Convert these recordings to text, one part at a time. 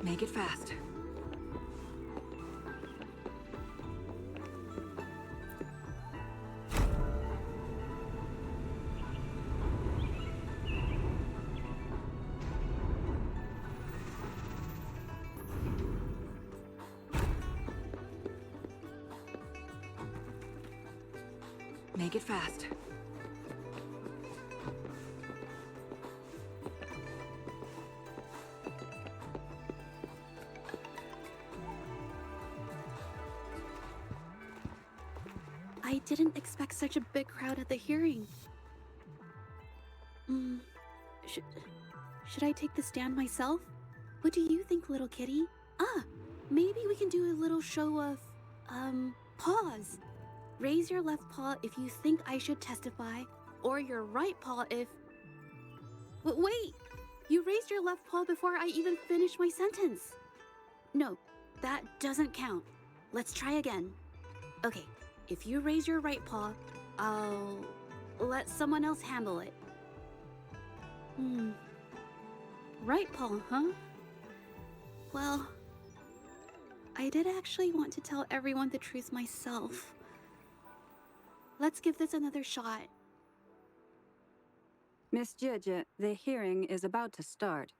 Make it fast. Make it fast. I didn't expect such a big crowd at the hearing. Should I take the stand myself? What do you think, little kitty? Maybe we can do a little show of, paws. Raise your left paw if you think I should testify, or your right paw if... Wait! You raised your left paw before I even finished my sentence. No, that doesn't count. Let's try again. Okay. If you raise your right paw, I'll let someone else handle it. Right paw, huh? Well, I did actually want to tell everyone the truth myself. Let's give this another shot. Miss Jeje, the hearing is about to start.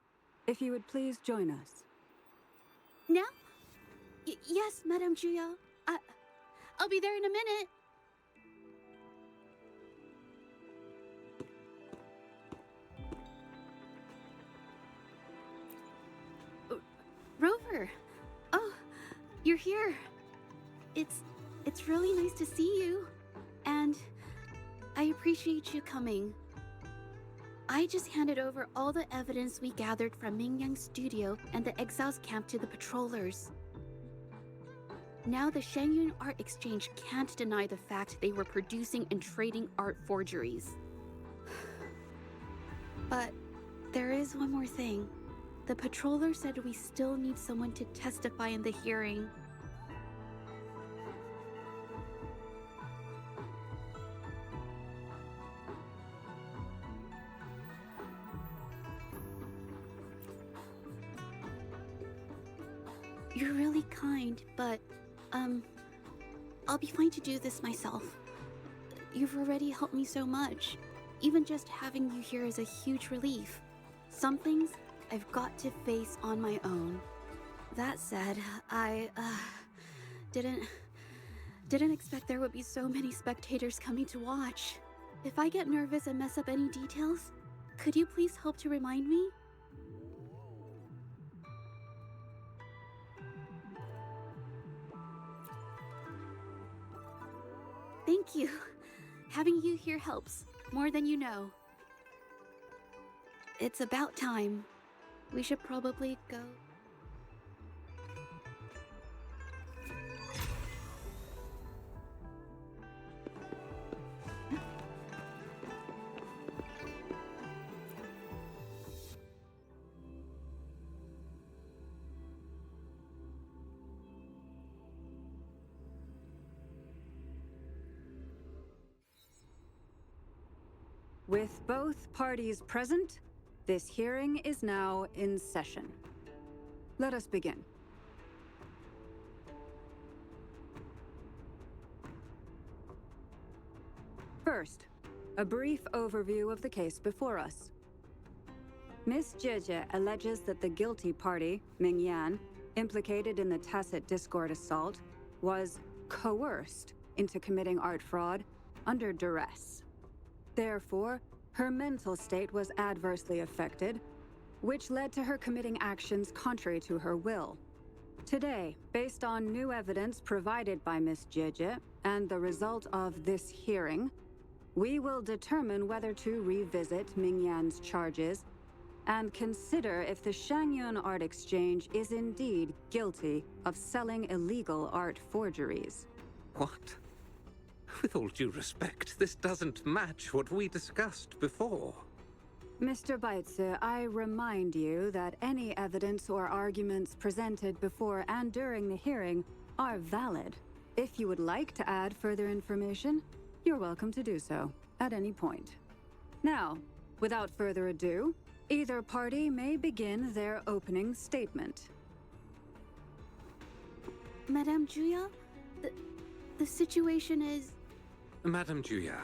If you would please join us. Now? Yes, Madame Juya. I'll be there in a minute. Rover. Oh, you're here. It's really nice to see you. And I appreciate you coming. I just handed over all the evidence we gathered from Mingyang's studio and the exiles camp to the patrollers. Now the Shangyun Art Exchange can't deny the fact they were producing and trading art forgeries. But there is one more thing. The patroller said we still need someone to testify in the hearing. You're really kind, but I'll be fine to do this myself. You've already helped me so much. Even just having you here is a huge relief. Some things I've got to face on my own. That said, I didn't expect there would be so many spectators coming to watch. If I get nervous and mess up any details, could you please help to remind me? Thank you. Having you here helps, more than you know. It's about time. We should probably go. With both parties present, this hearing is now in session. Let us begin. First, a brief overview of the case before us. Miss Jeje alleges that the guilty party, Mingyan, implicated in the tacit discord assault, was coerced into committing art fraud under duress. Therefore, her mental state was adversely affected, which led to her committing actions contrary to her will. Today, based on new evidence provided by Miss Jeje and the result of this hearing, we will determine whether to revisit Mingyan's charges and consider if the Shangyun Art Exchange is indeed guilty of selling illegal art forgeries. What? With all due respect, this doesn't match what we discussed before. Mr. Beitze, I remind you that any evidence or arguments presented before and during the hearing are valid. If you would like to add further information, you're welcome to do so at any point. Now, without further ado, either party may begin their opening statement. Madame Juya, the situation is... Madame Juyao,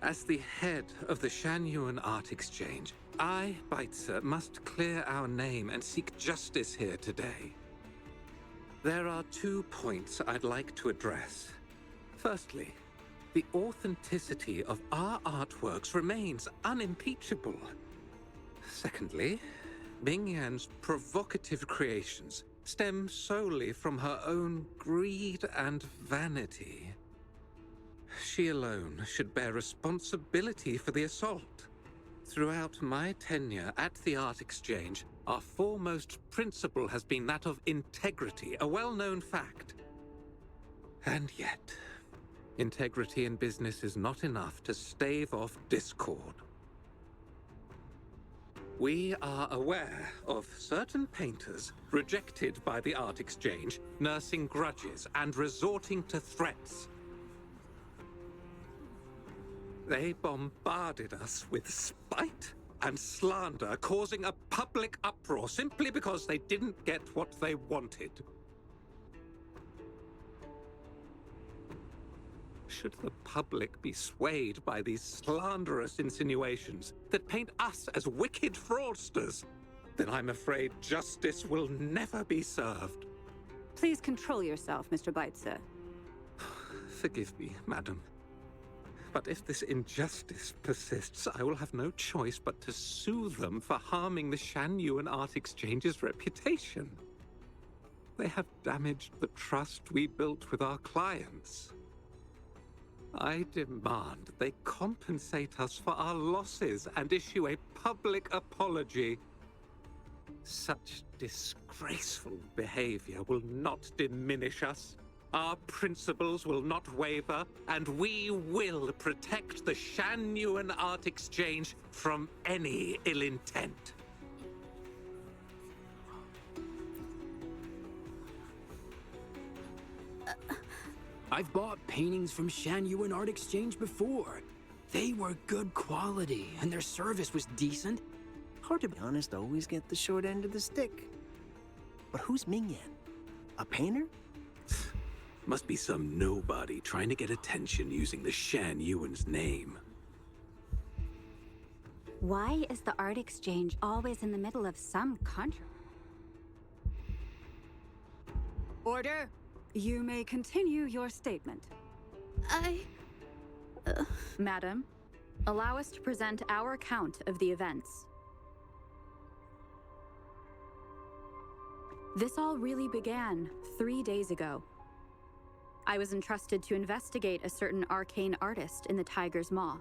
as the head of the Shanyuan Art Exchange, I, Beitze, must clear our name and seek justice here today. There are 2 points I'd like to address. Firstly, the authenticity of our artworks remains unimpeachable. Secondly, Mingyan's provocative creations stem solely from her own greed and vanity. She alone should bear responsibility for the assault. Throughout my tenure at the Art Exchange, our foremost principle has been that of integrity, a well-known fact. And yet, integrity in business is not enough to stave off discord. We are aware of certain painters rejected by the Art Exchange, nursing grudges and resorting to threats. They bombarded us with spite and slander, causing a public uproar simply because they didn't get what they wanted. Should the public be swayed by these slanderous insinuations that paint us as wicked fraudsters, then I'm afraid justice will never be served. Please control yourself, Mr. Beitze. Forgive me, madam. But if this injustice persists, I will have no choice but to sue them for harming the Shanyuan Art Exchange's reputation. They have damaged the trust we built with our clients. I demand they compensate us for our losses and issue a public apology. Such disgraceful behavior will not diminish us. Our principles will not waver, and we will protect the Shanyuan Art Exchange from any ill intent. I've bought paintings from Shanyuan Art Exchange before. They were good quality, and their service was decent. Hard to be honest, always get the short end of the stick. But who's Mingyan? A painter? Must be some nobody trying to get attention using the Shanyuan's name. Why is the Art Exchange always in the middle of some controversy? Order! You may continue your statement. Madam, allow us to present our account of the events. This all really began 3 days ago. I was entrusted to investigate a certain arcane artist in the Tiger's Maw.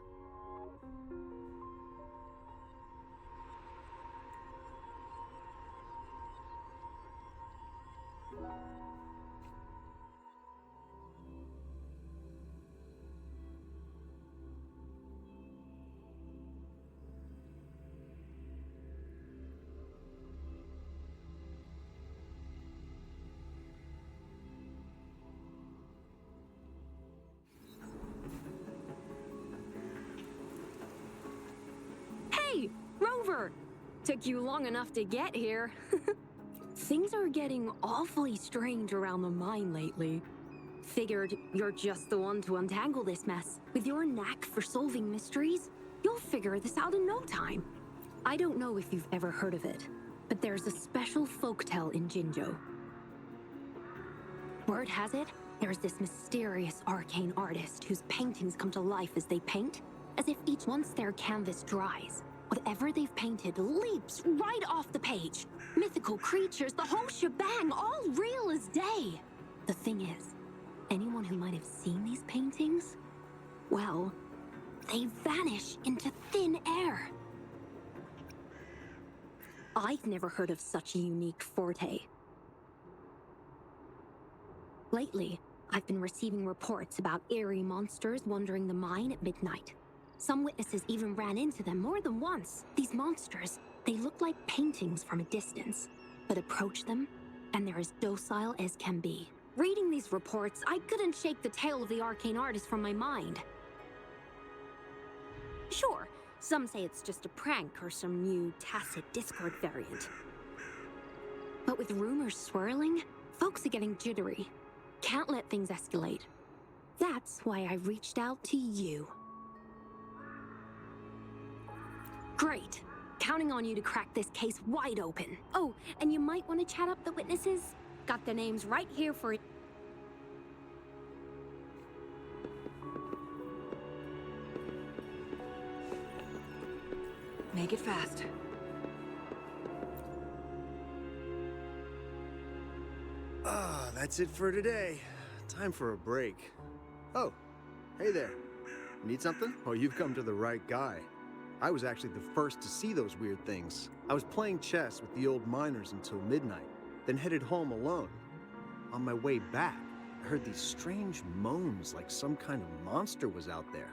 Rover! Took you long enough to get here. Things are getting awfully strange around the mine lately. Figured you're just the one to untangle this mess. With your knack for solving mysteries, you'll figure this out in no time. I don't know if you've ever heard of it, but there's a special folktale in Jinzhou. Word has it, there's this mysterious arcane artist whose paintings come to life as they paint, as if once their canvas dries, whatever they've painted leaps right off the page. Mythical creatures, the whole shebang, all real as day. The thing is, anyone who might have seen these paintings, well, they vanish into thin air. I've never heard of such a unique forte. Lately, I've been receiving reports about eerie monsters wandering the mine at midnight. Some witnesses even ran into them more than once. These monsters, they look like paintings from a distance, but approach them, and they're as docile as can be. Reading these reports, I couldn't shake the tale of the arcane artist from my mind. Sure, some say it's just a prank or some new tacit Discord variant. But with rumors swirling, folks are getting jittery. Can't let things escalate. That's why I reached out to you. Great. Counting on you to crack this case wide open. Oh, and you might want to chat up the witnesses. Got their names right here for it. Make it fast. That's it for today. Time for a break. Oh, hey there. Need something? Oh, you've come to the right guy. I was actually the first to see those weird things. I was playing chess with the old miners until midnight, then headed home alone. On my way back, I heard these strange moans like some kind of monster was out there.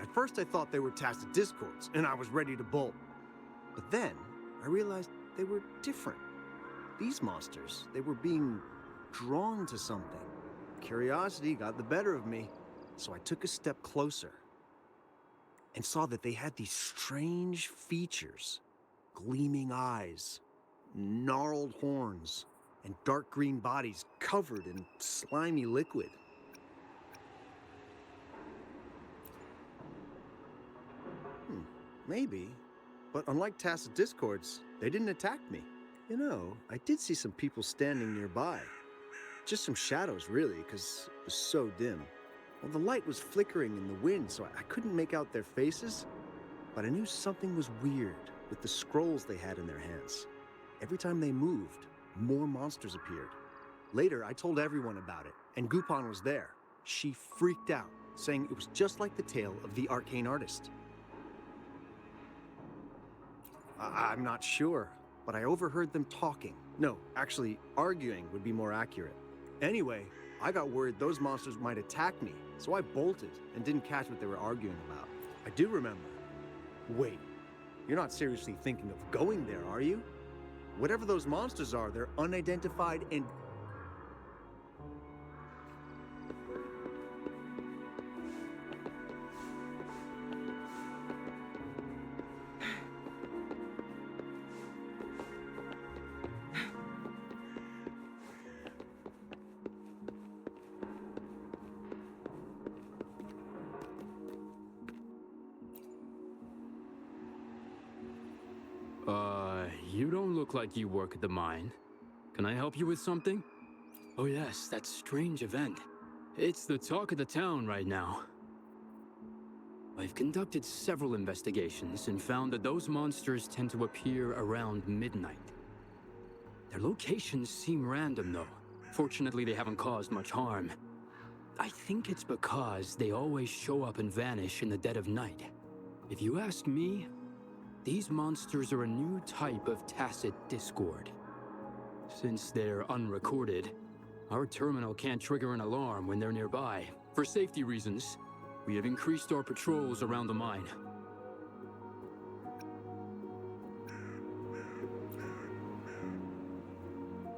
At first I thought they were tacit discords, and I was ready to bolt. But then, I realized they were different. These monsters, they were being drawn to something. Curiosity got the better of me, so I took a step closer and saw that they had these strange features. Gleaming eyes, gnarled horns, and dark green bodies covered in slimy liquid. Maybe, but unlike tacit discords, they didn't attack me. You know, I did see some people standing nearby. Just some shadows, really, because it was so dim. Well, the light was flickering in the wind, so I couldn't make out their faces. But I knew something was weird with the scrolls they had in their hands. Every time they moved, more monsters appeared. Later, I told everyone about it, and Gupon was there. She freaked out, saying it was just like the tale of the arcane artist. I'm not sure, but I overheard them talking. No, actually, arguing would be more accurate. Anyway, I got worried those monsters might attack me, so I bolted and didn't catch what they were arguing about. I do remember. Wait, you're not seriously thinking of going there, are you? Whatever those monsters are, they're unidentified and... You don't look like you work at the mine. Can I help you with something? Oh yes, that strange event. It's the talk of the town right now. I've conducted several investigations and found that those monsters tend to appear around midnight. Their locations seem random though. Fortunately, they haven't caused much harm. I think it's because they always show up and vanish in the dead of night. If you ask me, these monsters are a new type of tacit discord. Since they're unrecorded, our terminal can't trigger an alarm when they're nearby. For safety reasons, we have increased our patrols around the mine.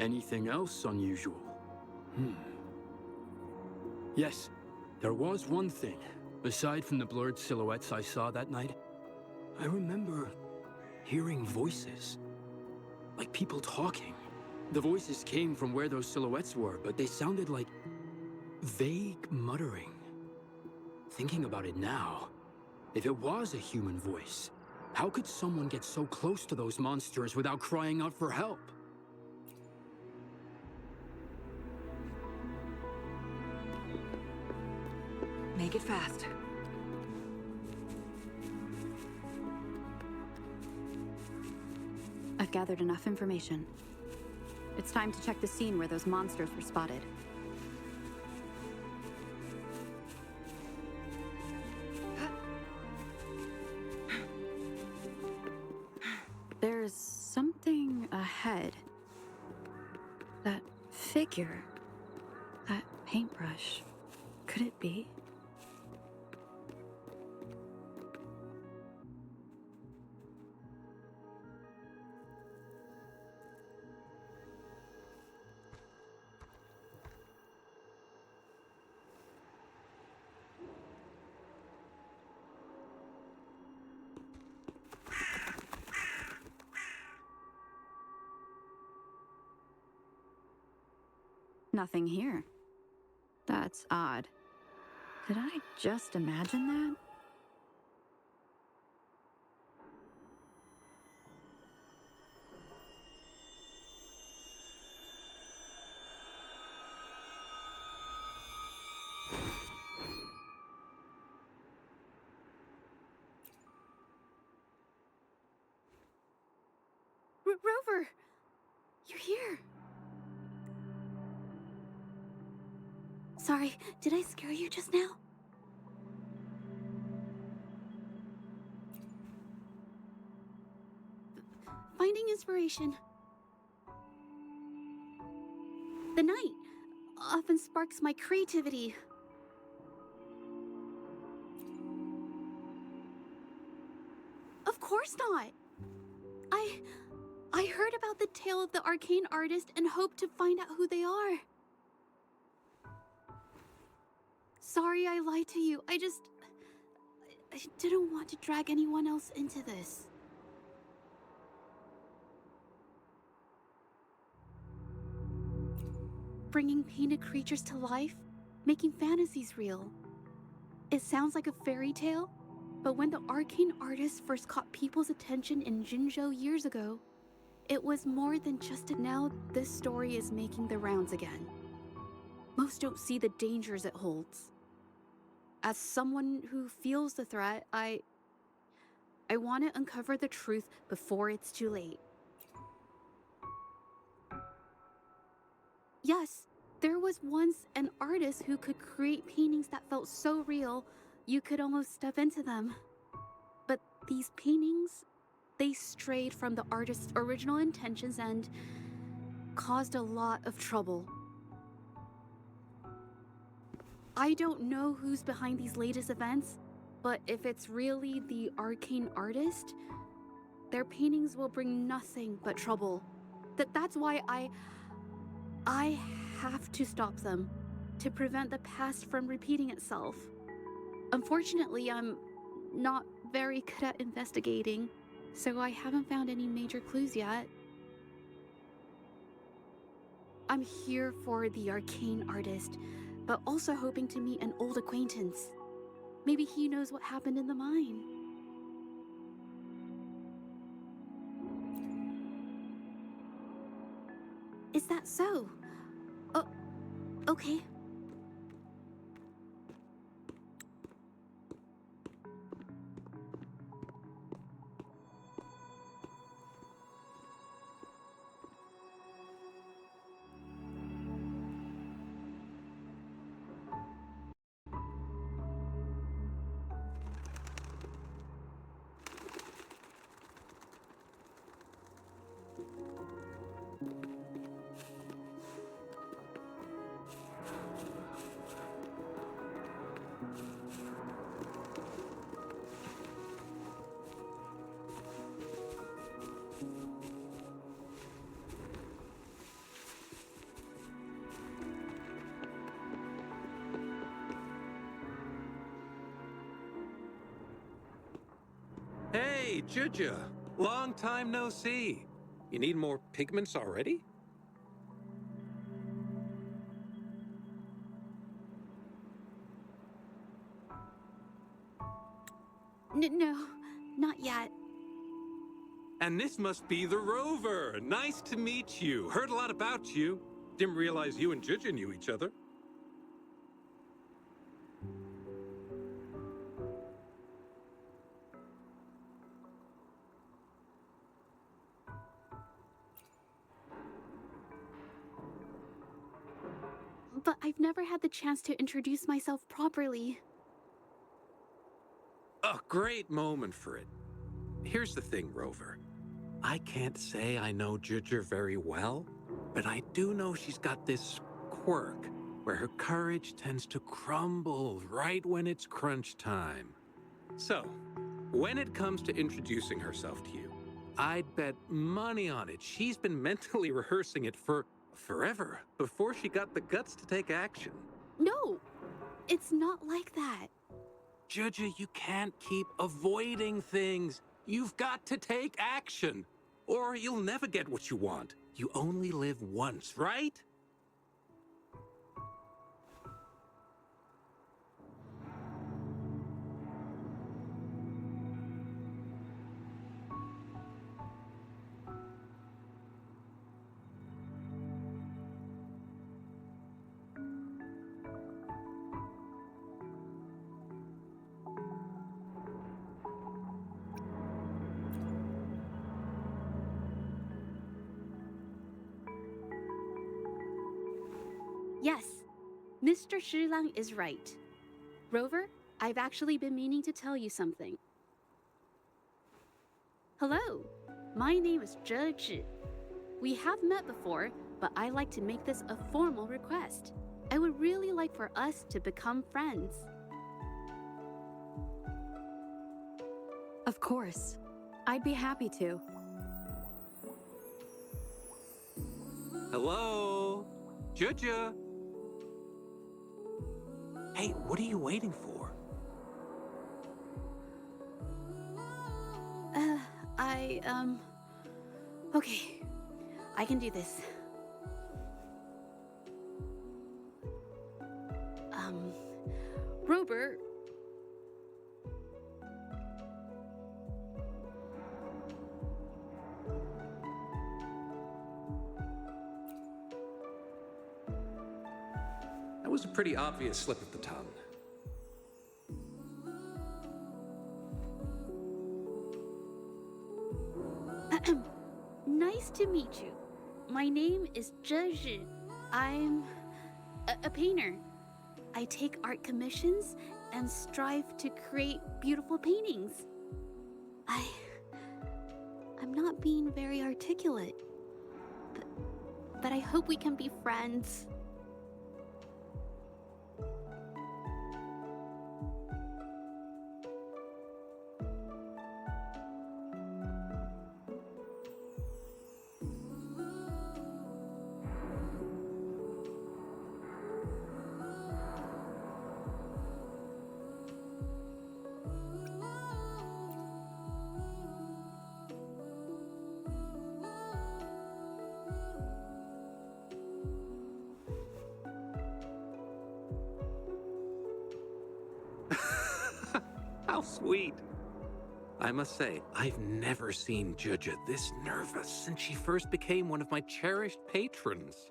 Anything else unusual? Yes, there was one thing. Aside from the blurred silhouettes I saw that night, I remember hearing voices, like people talking. The voices came from where those silhouettes were, but they sounded like vague muttering. Thinking about it now, if it was a human voice, how could someone get so close to those monsters without crying out for help? Make it fast. I've gathered enough information. It's time to check the scene where those monsters were spotted. head. That figure. That paintbrush. Could it be? Nothing here. That's odd. Did I just imagine that? Rover! You're here! Sorry, did I scare you just now? Finding inspiration. The night often sparks my creativity. Of course not! I heard about the tale of the arcane artist and hoped to find out who they are. Sorry I lied to you. I didn't want to drag anyone else into this. Bringing painted creatures to life, making fantasies real. It sounds like a fairy tale, but when the arcane artist first caught people's attention in Jinzhou years ago, it was more than just now this story is making the rounds again. Most don't see the dangers it holds. As someone who feels the threat, I want to uncover the truth before it's too late. Yes, there was once an artist who could create paintings that felt so real, you could almost step into them. But these paintings, they strayed from the artist's original intentions and caused a lot of trouble. I don't know who's behind these latest events, but if it's really the arcane artist, their paintings will bring nothing but trouble. That's why I have to stop them, to prevent the past from repeating itself. Unfortunately, I'm not very good at investigating, so I haven't found any major clues yet. I'm here for the arcane artist, but also hoping to meet an old acquaintance. Maybe he knows what happened in the mine. Is that so? Oh, okay. Hey, Juju. Long time no see. You need more pigments already? No, not yet. And this must be the Rover. Nice to meet you. Heard a lot about you. Didn't realize you and Juju knew each other. But I've never had the chance to introduce myself properly. A great moment for it. Here's the thing, Rover. I can't say I know Ginger very well, but I do know she's got this quirk where her courage tends to crumble right when it's crunch time. So, when it comes to introducing herself to you, I'd bet money on it she's been mentally rehearsing it for forever before she got the guts to take action. No, it's not like that. Juju, you can't keep avoiding things. You've got to take action, or you'll never get what you want. You only live once, right? Yes, Mr. Shilang is right. Rover, I've actually been meaning to tell you something. Hello, my name is Zhe. We have met before, but I like to make this a formal request. I would really like for us to become friends. Of course. I'd be happy to. Hello? Juju? Hey, what are you waiting for? Okay, I can do this. Rover. That was a pretty obvious slip of the tongue. Nice to meet you. My name is Zhe. I'm a painter. I take art commissions and strive to create beautiful paintings. I'm not being very articulate, but I hope we can be friends. How sweet. I must say, I've never seen Juju this nervous since she first became one of my cherished patrons.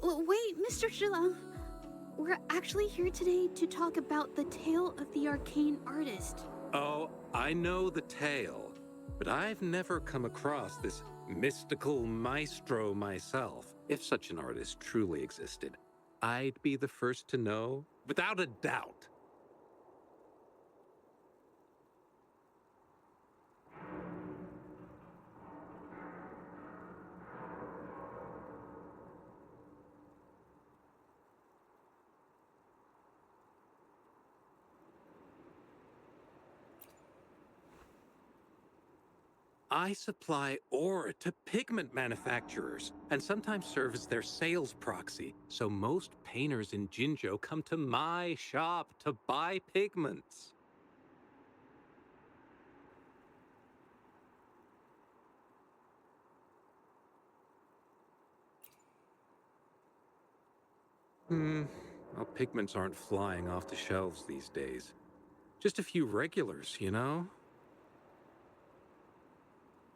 Wait, Mr. Shilang. We're actually here today to talk about the tale of the arcane artist. Oh, I know the tale, but I've never come across this mystical maestro myself. If such an artist truly existed, I'd be the first to know, without a doubt. I supply ore to pigment manufacturers and sometimes serve as their sales proxy, so most painters in Jinzhou come to my shop to buy pigments. Well, pigments aren't flying off the shelves these days. Just a few regulars, you know?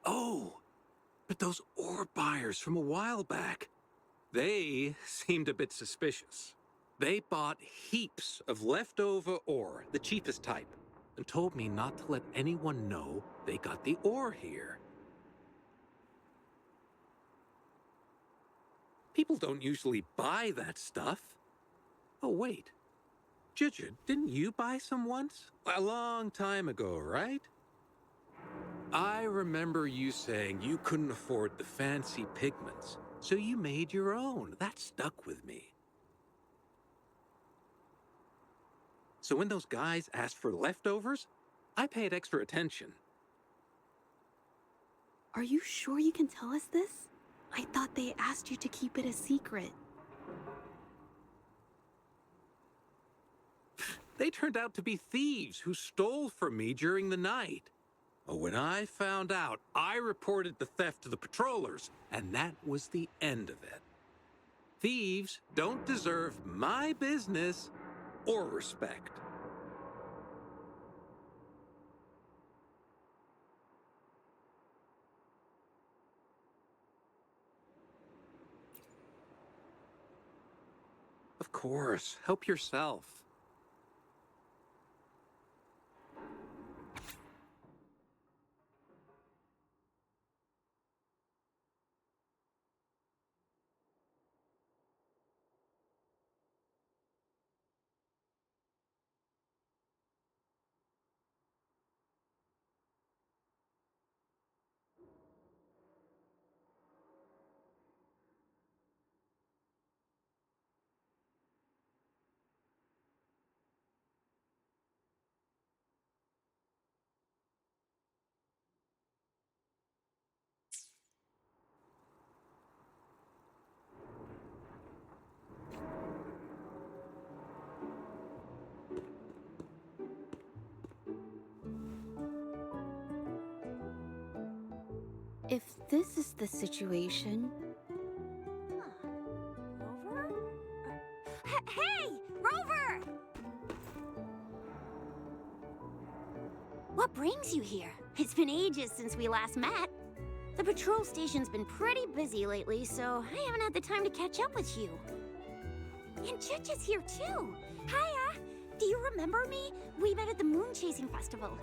Oh, but those ore buyers from a while back, they seemed a bit suspicious. They bought heaps of leftover ore, the cheapest type, and told me not to let anyone know they got the ore here. People don't usually buy that stuff. Oh, wait. Ginger, didn't you buy some once? A long time ago, right? I remember you saying you couldn't afford the fancy pigments, so you made your own. That stuck with me. So when those guys asked for leftovers, I paid extra attention. Are you sure you can tell us this? I thought they asked you to keep it a secret. They turned out to be thieves who stole from me during the night. When I found out, I reported the theft to the patrollers, and that was the end of it. Thieves don't deserve my business or respect. Of course, help yourself. If this is the situation... Rover? Hey! Rover! What brings you here? It's been ages since we last met. The patrol station's been pretty busy lately, so I haven't had the time to catch up with you. And Chich is here too. Hiya! Do you remember me? We met at the moon chasing festival.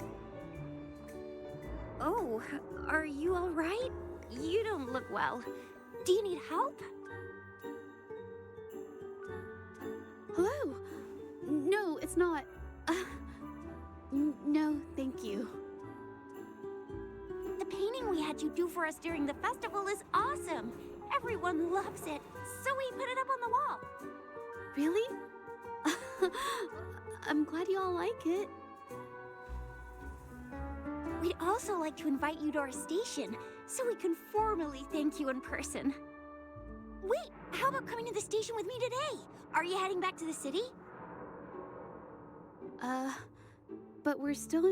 Oh, are you all right? You don't look well. Do you need help? Hello? No, it's not. No, thank you. The painting we had you do for us during the festival is awesome. Everyone loves it, so we put it up on the wall. Really? I'm glad you all like it. We'd also like to invite you to our station, so we can formally thank you in person. Wait, how about coming to the station with me today? Are you heading back to the city? But we're still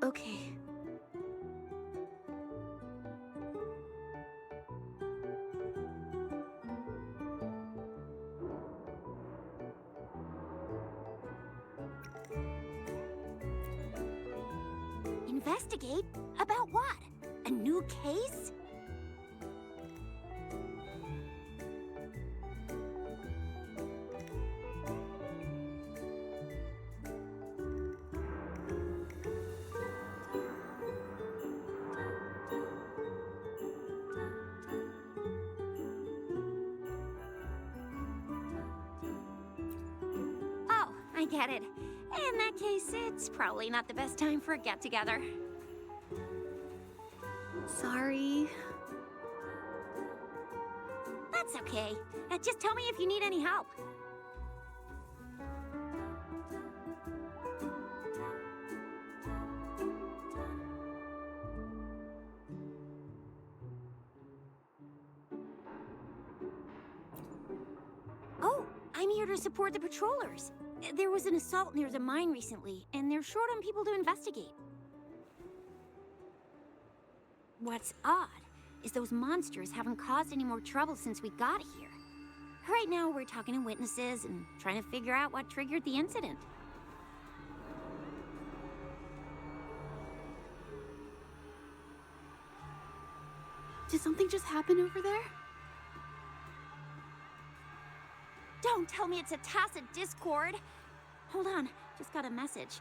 okay. Investigate? About what? A new case? Oh, I get it. In that case, it's probably not the best time for a get-together. Sorry. That's okay. Just tell me if you need any help. Oh, I'm here to support the patrollers. There was an assault near the mine recently, and they're short on people to investigate. What's odd is those monsters haven't caused any more trouble since we got here. Right now, we're talking to witnesses and trying to figure out what triggered the incident. Did something just happen over there? Don't tell me it's a tacit discord. Hold on, just got a message.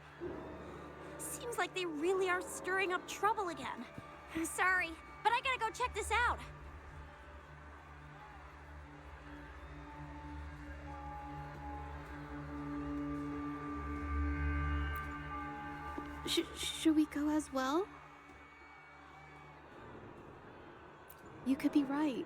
Seems like they really are stirring up trouble again. Sorry, but I gotta go check this out. Should we go as well? You could be right.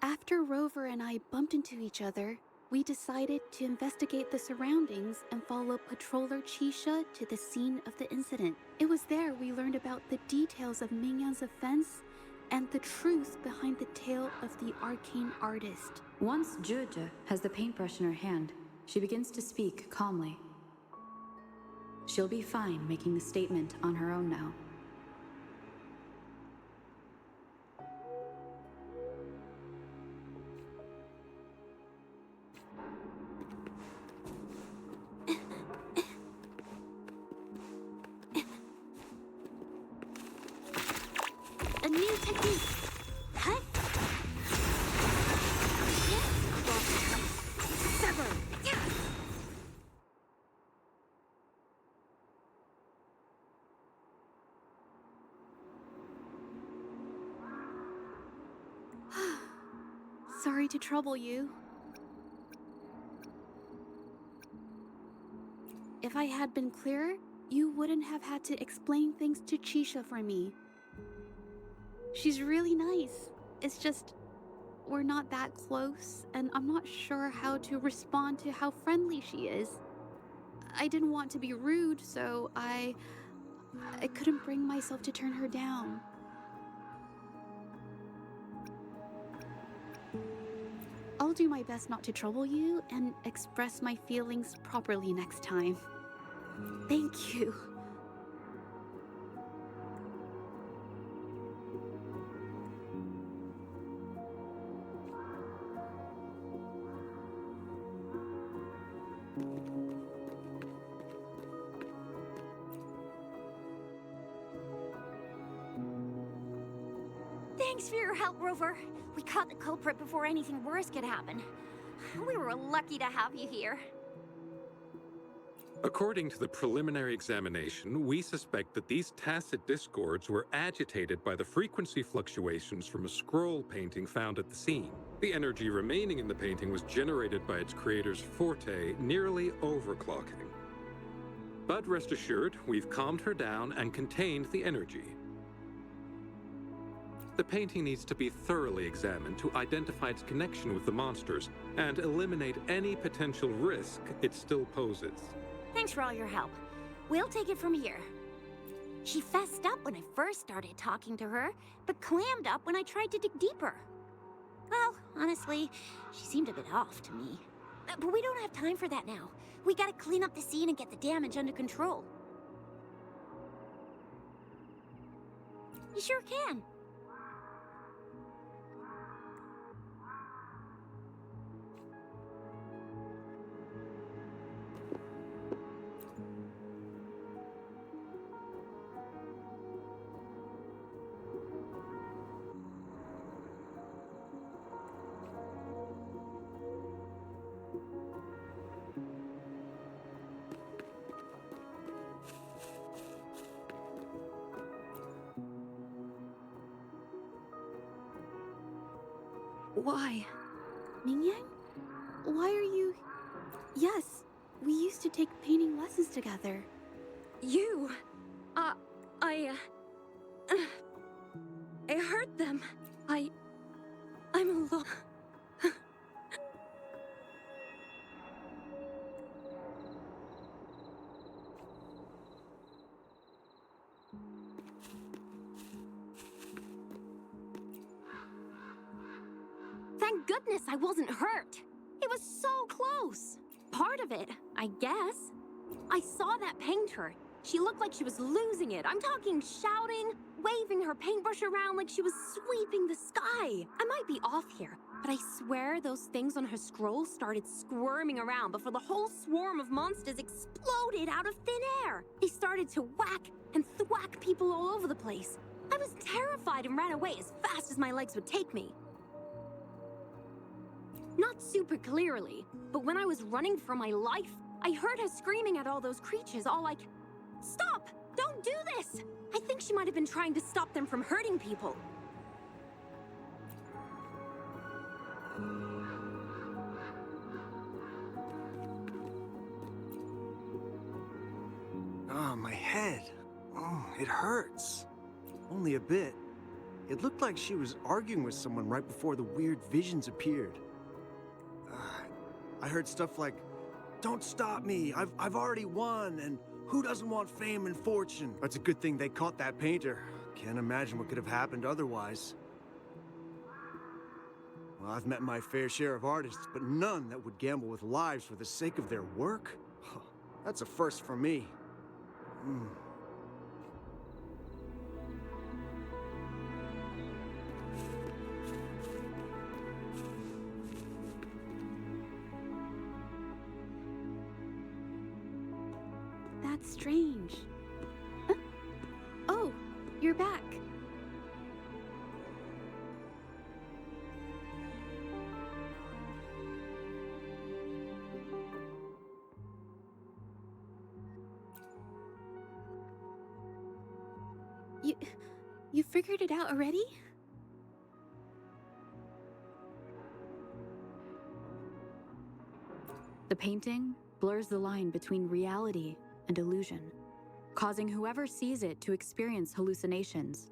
After Rover and I bumped into each other, we decided to investigate the surroundings and follow Patroller Chisha to the scene of the incident. It was there we learned about the details of Mingyan's offense and the truth behind the tale of the arcane artist. Once Zhezhe has the paintbrush in her hand, she begins to speak calmly. She'll be fine making the statement on her own now. A new technique. Cut. Sever. Sorry to trouble you. If I had been clearer, you wouldn't have had to explain things to Chisha for me. She's really nice. It's just, we're not that close, and I'm not sure how to respond to how friendly she is. I didn't want to be rude, so I couldn't bring myself to turn her down. I'll do my best not to trouble you and express my feelings properly next time. Thank you. Thanks for your help, Rover. We caught the culprit before anything worse could happen. We were lucky to have you here. According to the preliminary examination, we suspect that these tacit discords were agitated by the frequency fluctuations from a scroll painting found at the scene. The energy remaining in the painting was generated by its creator's forte, nearly overclocking. But rest assured, we've calmed her down and contained the energy. The painting needs to be thoroughly examined to identify its connection with the monsters and eliminate any potential risk it still poses. Thanks for all your help. We'll take it from here. She fessed up when I first started talking to her, but clammed up when I tried to dig deeper. Well, honestly, she seemed a bit off to me. But we don't have time for that now. We gotta clean up the scene and get the damage under control. You sure can. Why? Mingyan? Why are you... Yes, we used to take painting lessons together. You... I hurt them. I'm alone. Thank goodness I wasn't hurt. It was so close. Part of it, I guess. I saw that painter. She looked like she was losing it. I'm talking shouting, waving her paintbrush around like she was sweeping the sky. I might be off here, but I swear those things on her scroll started squirming around before the whole swarm of monsters exploded out of thin air. They started to whack and thwack people all over the place. I was terrified and ran away as fast as my legs would take me. Not super clearly, but when I was running for my life, I heard her screaming at all those creatures, all like, "Stop! Don't do this!" I think she might have been trying to stop them from hurting people. my head. Oh, it hurts. Only a bit. It looked like she was arguing with someone right before the weird visions appeared. I heard stuff like, "Don't stop me, I've already won," and "Who doesn't want fame and fortune?" It's a good thing they caught that painter. Can't imagine what could have happened otherwise. Well, I've met my fair share of artists, but none that would gamble with lives for the sake of their work? That's a first for me. That's strange. Huh? Oh, you're back. You figured it out already? The painting blurs the line between reality and illusion, causing whoever sees it to experience hallucinations.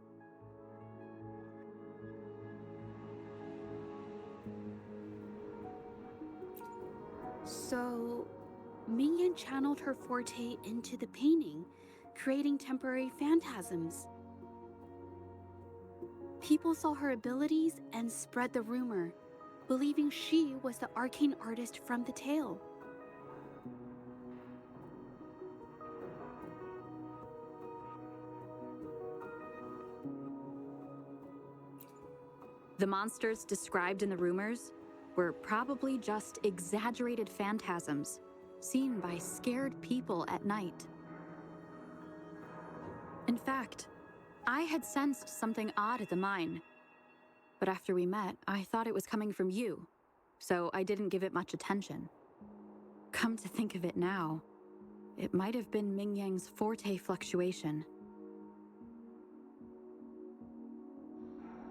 So, Mingyan channeled her forte into the painting, creating temporary phantasms. People saw her abilities and spread the rumor, believing she was the arcane artist from the tale. The monsters described in the rumors were probably just exaggerated phantasms seen by scared people at night. In fact, I had sensed something odd at the mine, but after we met, I thought it was coming from you, so I didn't give it much attention. Come to think of it now, it might have been Mingyang's forte fluctuation.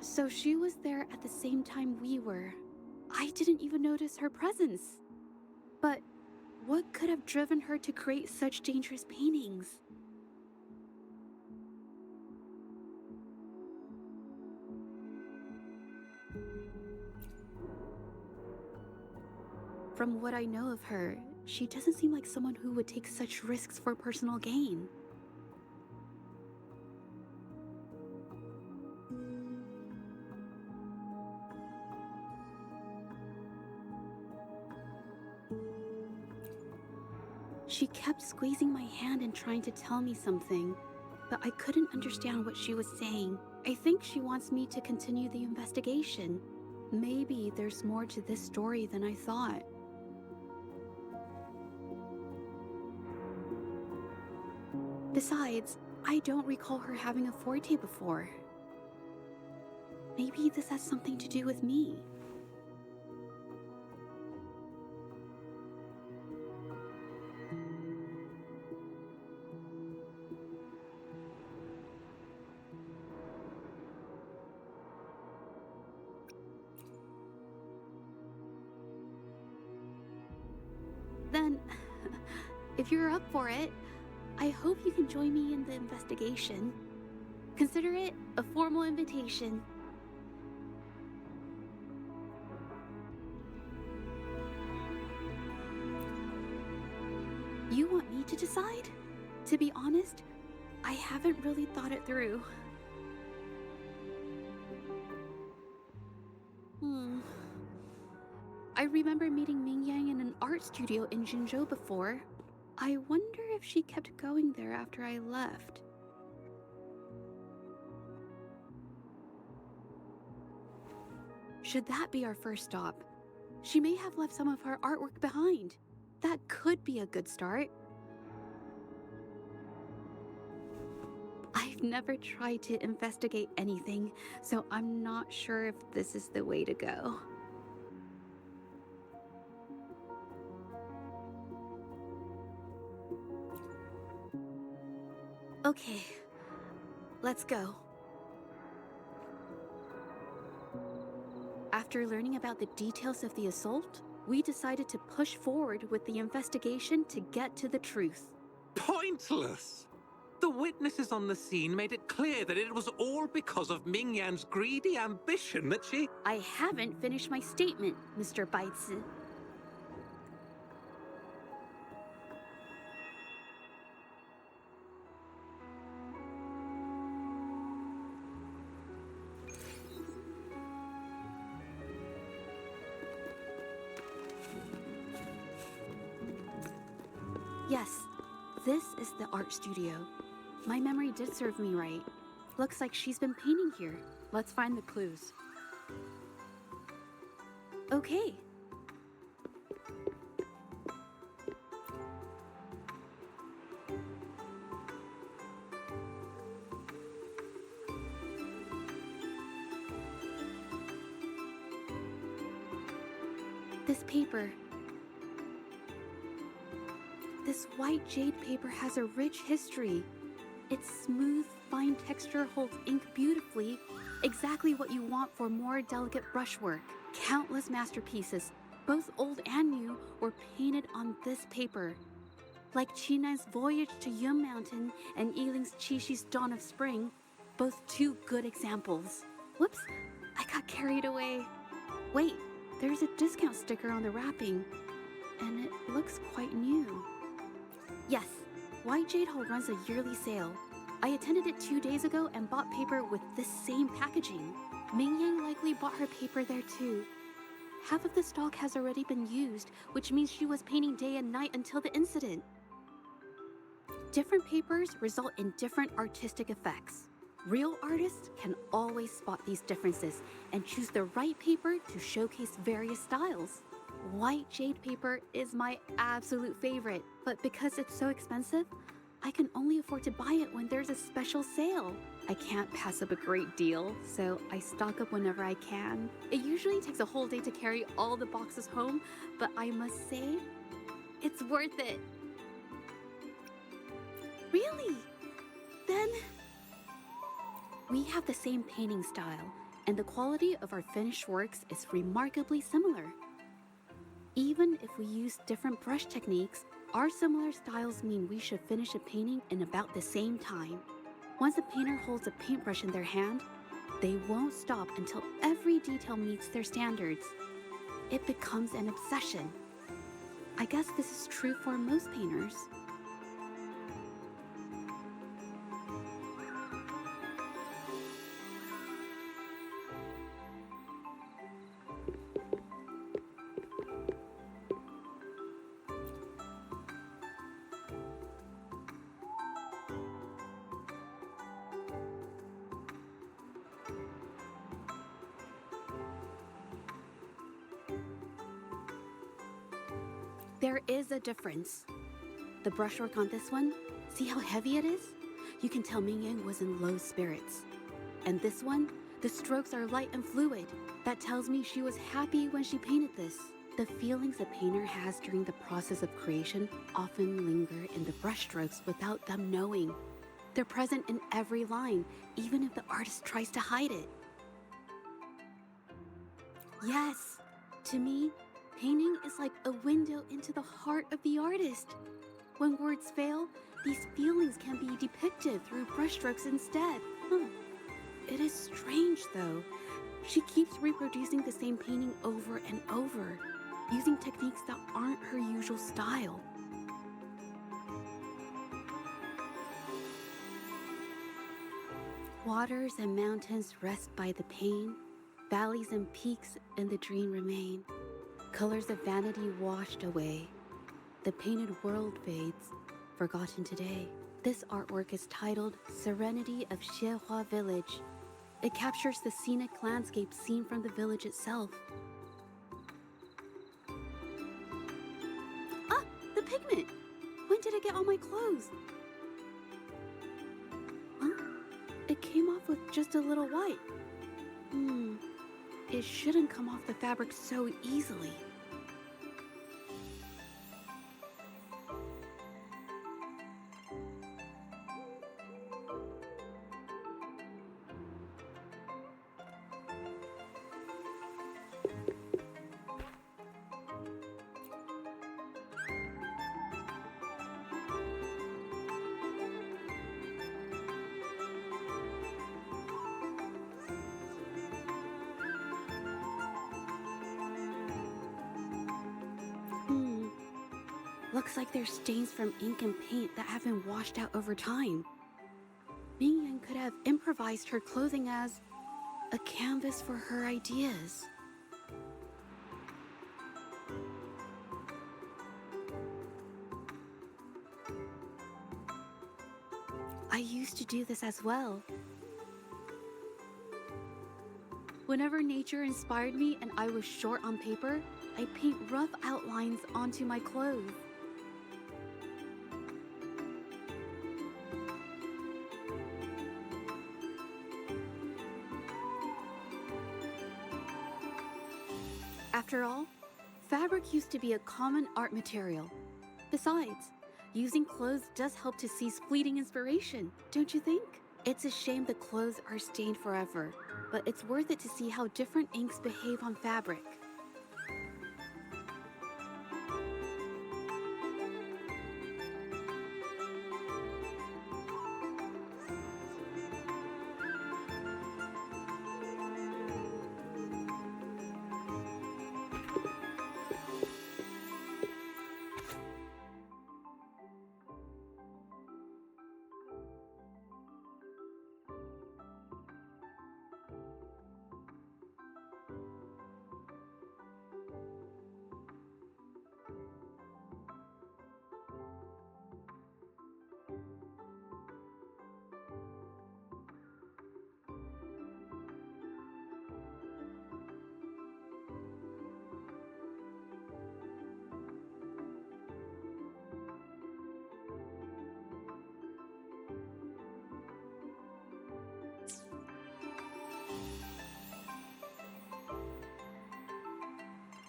So she was there at the same time we were. I didn't even notice her presence. But what could have driven her to create such dangerous paintings? From what I know of her, she doesn't seem like someone who would take such risks for personal gain. She kept squeezing my hand and trying to tell me something, but I couldn't understand what she was saying. I think she wants me to continue the investigation. Maybe there's more to this story than I thought. Besides, I don't recall her having a forte before. Maybe this has something to do with me. Then, if you're up for it, I hope you can join me in the investigation. Consider it a formal invitation. You want me to decide? To be honest, I haven't really thought it through. I remember meeting Mingyang in an art studio in Jinzhou before. I wonder if she kept going there after I left. Should that be our first stop? She may have left some of her artwork behind. That could be a good start. I've never tried to investigate anything, so I'm not sure if this is the way to go. Okay, let's go. After learning about the details of the assault, we decided to push forward with the investigation to get to the truth. Pointless! The witnesses on the scene made it clear that it was all because of Ming Yan's greedy ambition that she... I haven't finished my statement, Mr. Baizi. Yes, this is the art studio. My memory did serve me right. Looks like she's been painting here. Let's find the clues. Okay. This paper. This white jade paper has a rich history. Its smooth, fine texture holds ink beautifully, exactly what you want for more delicate brushwork. Countless masterpieces, both old and new, were painted on this paper. Like Chinan's Voyage to Yun Mountain and Yiling's Qixi's Dawn of Spring, both two good examples. Whoops, I got carried away. Wait, there's a discount sticker on the wrapping, and it looks quite new. Yes, White Jade Hall runs a yearly sale. I attended it 2 days ago and bought paper with this same packaging. Ming Yang likely bought her paper there too. Half of the stock has already been used, which means she was painting day and night until the incident. Different papers result in different artistic effects. Real artists can always spot these differences and choose the right paper to showcase various styles. White jade paper is my absolute favorite, but because it's so expensive, I can only afford to buy it when there's a special sale. I can't pass up a great deal, so I stock up whenever I can. It usually takes a whole day to carry all the boxes home, but I must say, it's worth it. Really? Then... we have the same painting style, and the quality of our finished works is remarkably similar. Even if we use different brush techniques, our similar styles mean we should finish a painting in about the same time. Once a painter holds a paintbrush in their hand, they won't stop until every detail meets their standards. It becomes an obsession. I guess this is true for most painters. There is a difference. The brushwork on this one, see how heavy it is? You can tell Ming Yang was in low spirits. And this one, the strokes are light and fluid. That tells me she was happy when she painted this. The feelings a painter has during the process of creation often linger in the brushstrokes without them knowing. They're present in every line, even if the artist tries to hide it. Yes, to me, painting is like a window into the heart of the artist. When words fail, these feelings can be depicted through brushstrokes instead. It is strange, though. She keeps reproducing the same painting over and over, using techniques that aren't her usual style. Waters and mountains rest by the pain, valleys and peaks in the dream remain. Colors of vanity washed away. The painted world fades, forgotten today. This artwork is titled Serenity of Xiehua Village. It captures the scenic landscape seen from the village itself. Ah, the pigment! When did it get on my clothes? Huh? It came off with just a little white. It shouldn't come off the fabric so easily. looks like there's stains from ink and paint that have been washed out over time. Ming Yang could have improvised her clothing as a canvas for her ideas. I used to do this as well. Whenever nature inspired me and I was short on paper, I'd paint rough outlines onto my clothes. After all, fabric used to be a common art material. Besides, using clothes does help to seize fleeting inspiration, don't you think? It's a shame the clothes are stained forever, but it's worth it to see how different inks behave on fabric.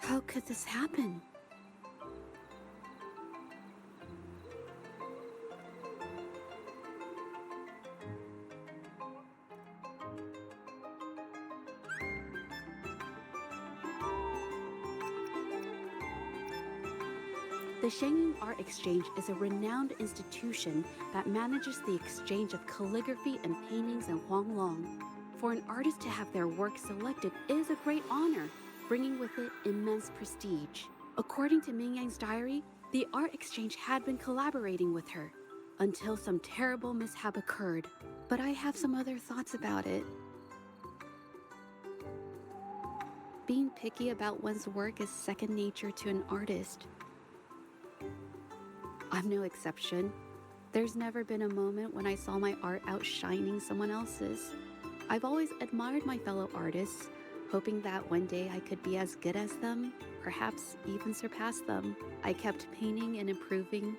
How could this happen? The Shenyang Art Exchange is a renowned institution that manages the exchange of calligraphy and paintings in Huanglong. For an artist to have their work selected is a great honor, bringing with it immense prestige. According to Ming Yang's diary, the art exchange had been collaborating with her until some terrible mishap occurred. But I have some other thoughts about it. Being picky about one's work is second nature to an artist. I'm no exception. There's never been a moment when I saw my art outshining someone else's. I've always admired my fellow artists, hoping that one day I could be as good as them, perhaps even surpass them. I kept painting and improving,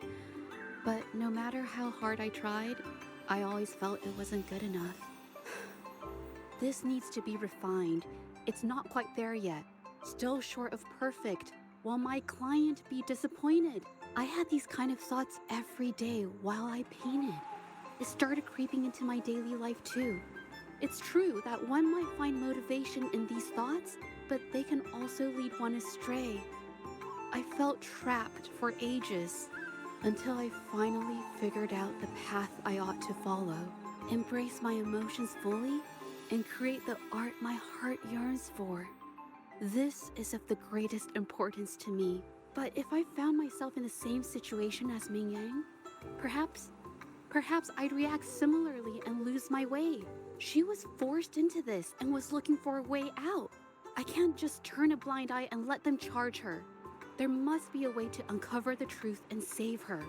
but no matter how hard I tried, I always felt it wasn't good enough. This needs to be refined. It's not quite there yet. Still short of perfect. Will my client be disappointed? I had these kind of thoughts every day while I painted. It started creeping into my daily life too. It's true that one might find motivation in these thoughts, but they can also lead one astray. I felt trapped for ages until I finally figured out the path I ought to follow, embrace my emotions fully, and create the art my heart yearns for. This is of the greatest importance to me. But if I found myself in the same situation as Ming Yang, perhaps I'd react similarly and lose my way. She was forced into this and was looking for a way out. I can't just turn a blind eye and let them charge her. There must be a way to uncover the truth and save her.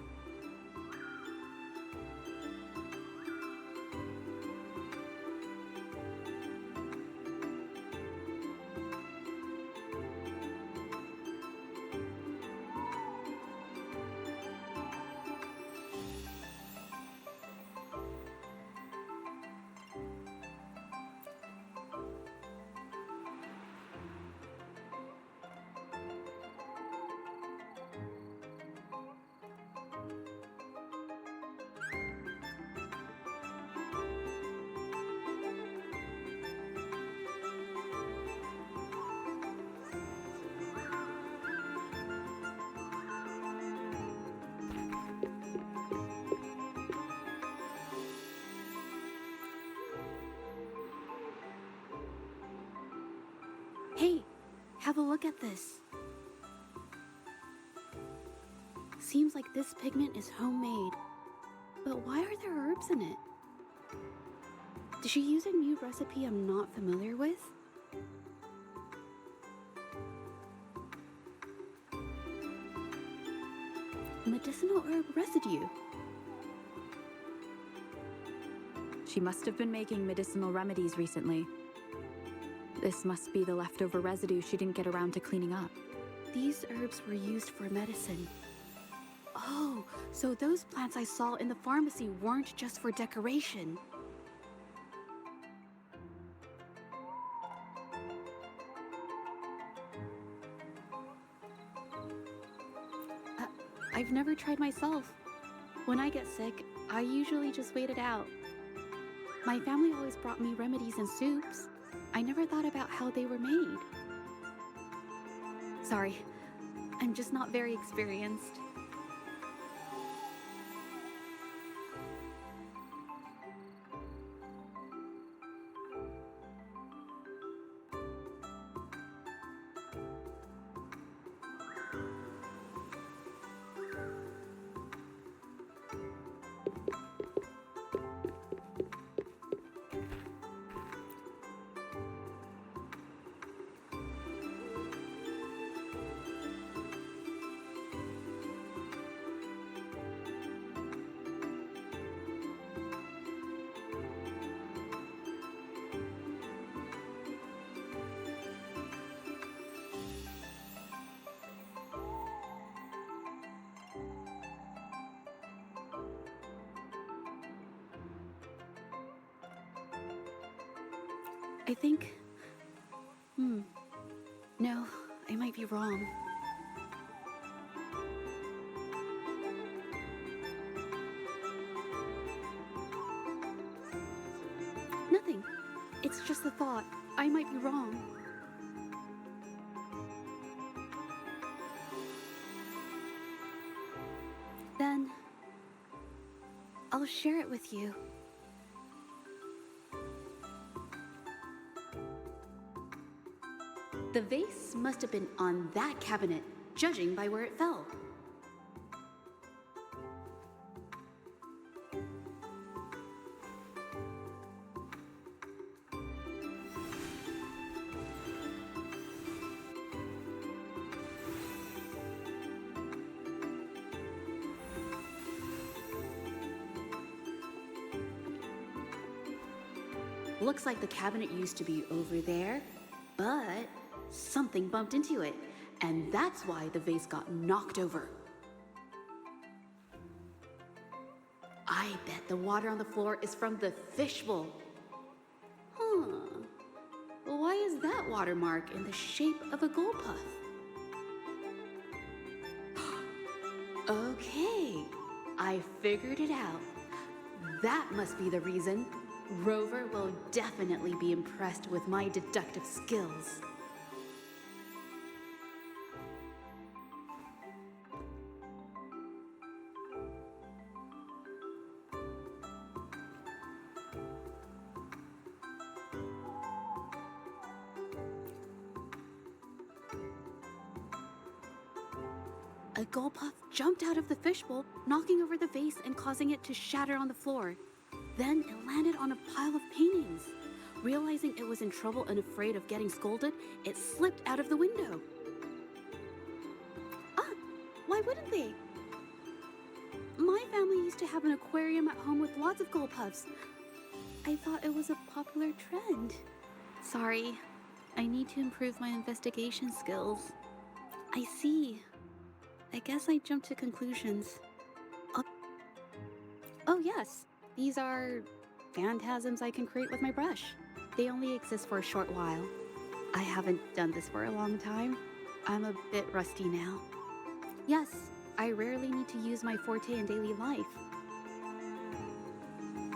Hey, have a look at this. seems like this pigment is homemade. But why are there herbs in it? Did she use a new recipe I'm not familiar with? Medicinal herb residue. She must have been making medicinal remedies recently. This must be the leftover residue she didn't get around to cleaning up. These herbs were used for medicine. Oh, so those plants I saw in the pharmacy weren't just for decoration. I've never tried myself. When I get sick, I usually just wait it out. My family always brought me remedies and soups. I never thought about how they were made. Sorry, I'm just not very experienced. I think... No, I might be wrong. Nothing. It's just a thought. I might be wrong. Then... I'll share it with you. The vase must have been on that cabinet, judging by where it fell. Looks like the cabinet used to be over there, but something bumped into it, and that's why the vase got knocked over. I bet the water on the floor is from the fishbowl. Huh. Why is that watermark in the shape of a gold puff? Okay, I figured it out. That must be the reason. Rover will definitely be impressed with my deductive skills. A gold puff jumped out of the fishbowl, knocking over the vase and causing it to shatter on the floor. Then it landed on a pile of paintings. Realizing it was in trouble and afraid of getting scolded, it slipped out of the window. Ah, why wouldn't they? My family used to have an aquarium at home with lots of gold puffs. I thought it was a popular trend. Sorry, I need to improve my investigation skills. I see. I guess I jumped to conclusions. Oh yes, these are phantasms I can create with my brush. They only exist for a short while. I haven't done this for a long time. I'm a bit rusty now. Yes, I rarely need to use my forte in daily life.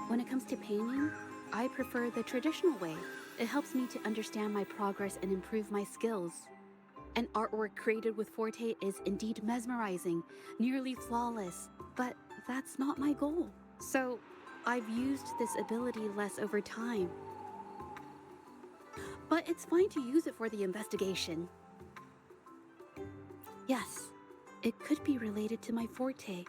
When it comes to painting, I prefer the traditional way. It helps me to understand my progress and improve my skills. An artwork created with forte is indeed mesmerizing, nearly flawless, but that's not my goal. So, I've used this ability less over time. But it's fine to use it for the investigation. Yes, It could be related to my forte.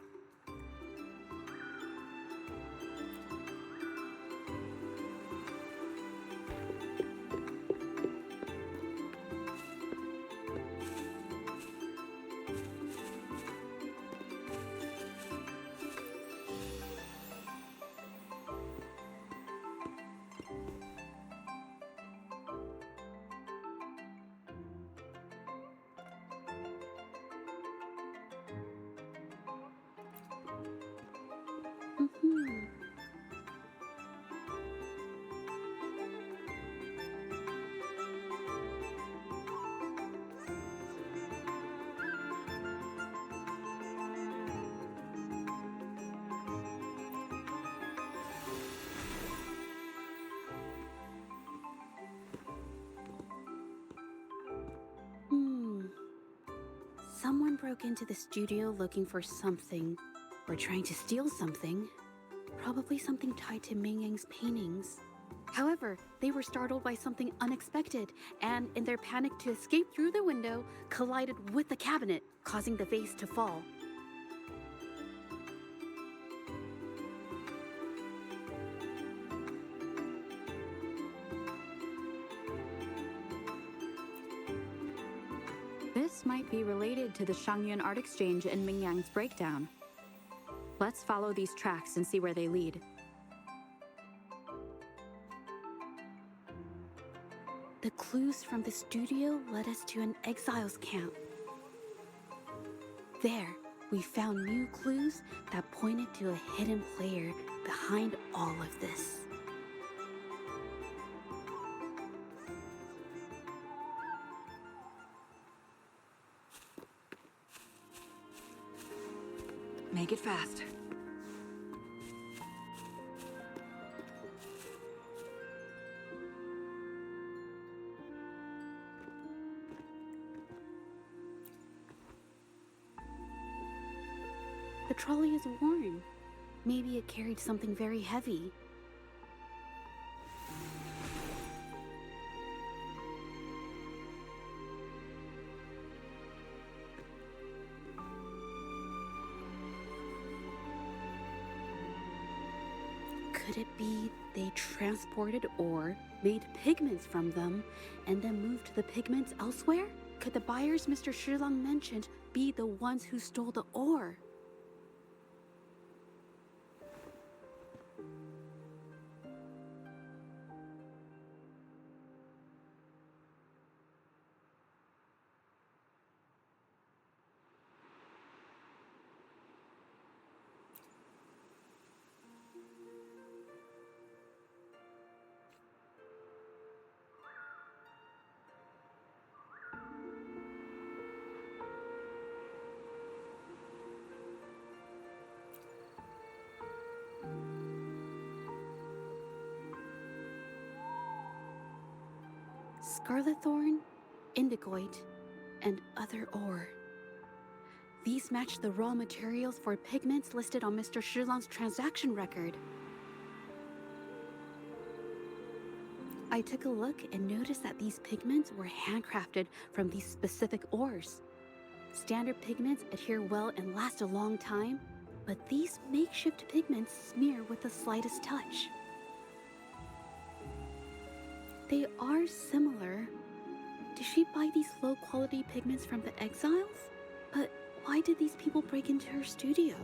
Mhm. Hmm. Someone broke into the studio looking for something, or trying to steal something. Probably something tied to Ming Yang's paintings. However, they were startled by something unexpected, and in their panic to escape through the window, collided with the cabinet, causing the vase to fall. This might be related to the Shangyuan art exchange and Mingyang's breakdown. Let's follow these tracks and see where they lead. The clues from the studio led us to an exiles camp. There, we found new clues that pointed to a hidden player behind all of this. Make it fast. The trolley is worn. Maybe it carried something very heavy. Could it be they transported ore, made pigments from them, and then moved the pigments elsewhere? Could the buyers Mr. Shilang mentioned be the ones who stole the ore? Scarlet thorn, indigoite, and other ore. These match the raw materials for pigments listed on Mr. Shilang's transaction record. I took a look and noticed that these pigments were handcrafted from these specific ores. Standard pigments adhere well and last a long time, but these makeshift pigments smear with the slightest touch. They are similar. Did she buy these low-quality pigments from the exiles? But why did these people break into her studio?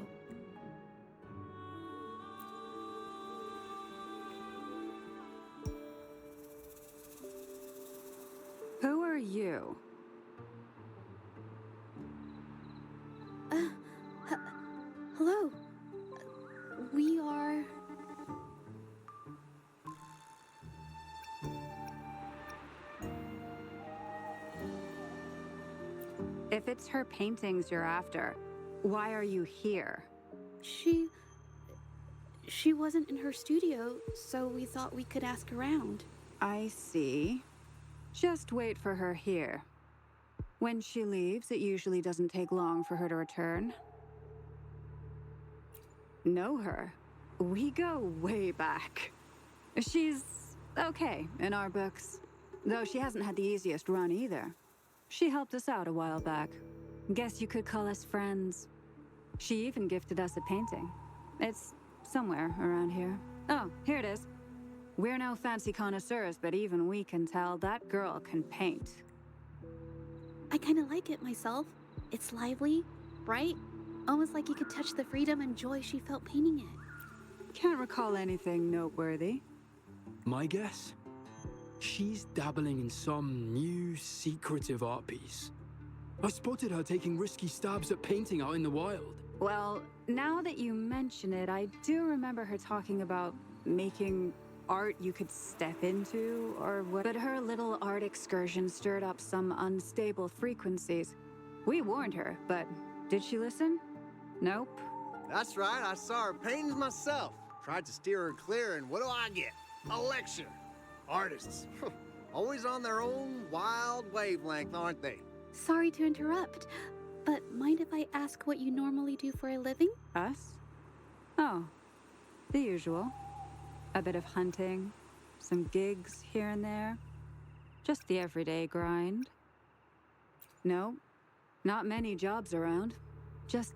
Who are you? Hello. We are... If it's her paintings you're after, why are you here? She wasn't in her studio, so we thought we could ask around. I see. Just wait for her here. When she leaves, it usually doesn't take long for her to return. Know her? We go way back. She's okay in our books, though she hasn't had the easiest run either. She helped us out a while back. Guess you could call us friends. She even gifted us a painting. It's somewhere around here. Oh, here it is. We're no fancy connoisseurs, but even we can tell that girl can paint. I kind of like it myself. It's lively, bright, almost like you could touch the freedom and joy she felt painting it. Can't recall anything noteworthy. My guess? She's dabbling in some new, secretive art piece. I spotted her taking risky stabs at painting out in the wild. Well, now that you mention it, I do remember her talking about making art you could step into, or what. But her little art excursion stirred up some unstable frequencies. We warned her, but did she listen? Nope. That's right, I saw her paintings myself. Tried to steer her clear, and what do I get? A lecture. Artists. Always on their own wild wavelength, aren't they? Sorry to interrupt, but mind if I ask what you normally do for a living? Us? Oh, the usual. A bit of hunting, some gigs here and there. Just the everyday grind. No, not many jobs around. Just...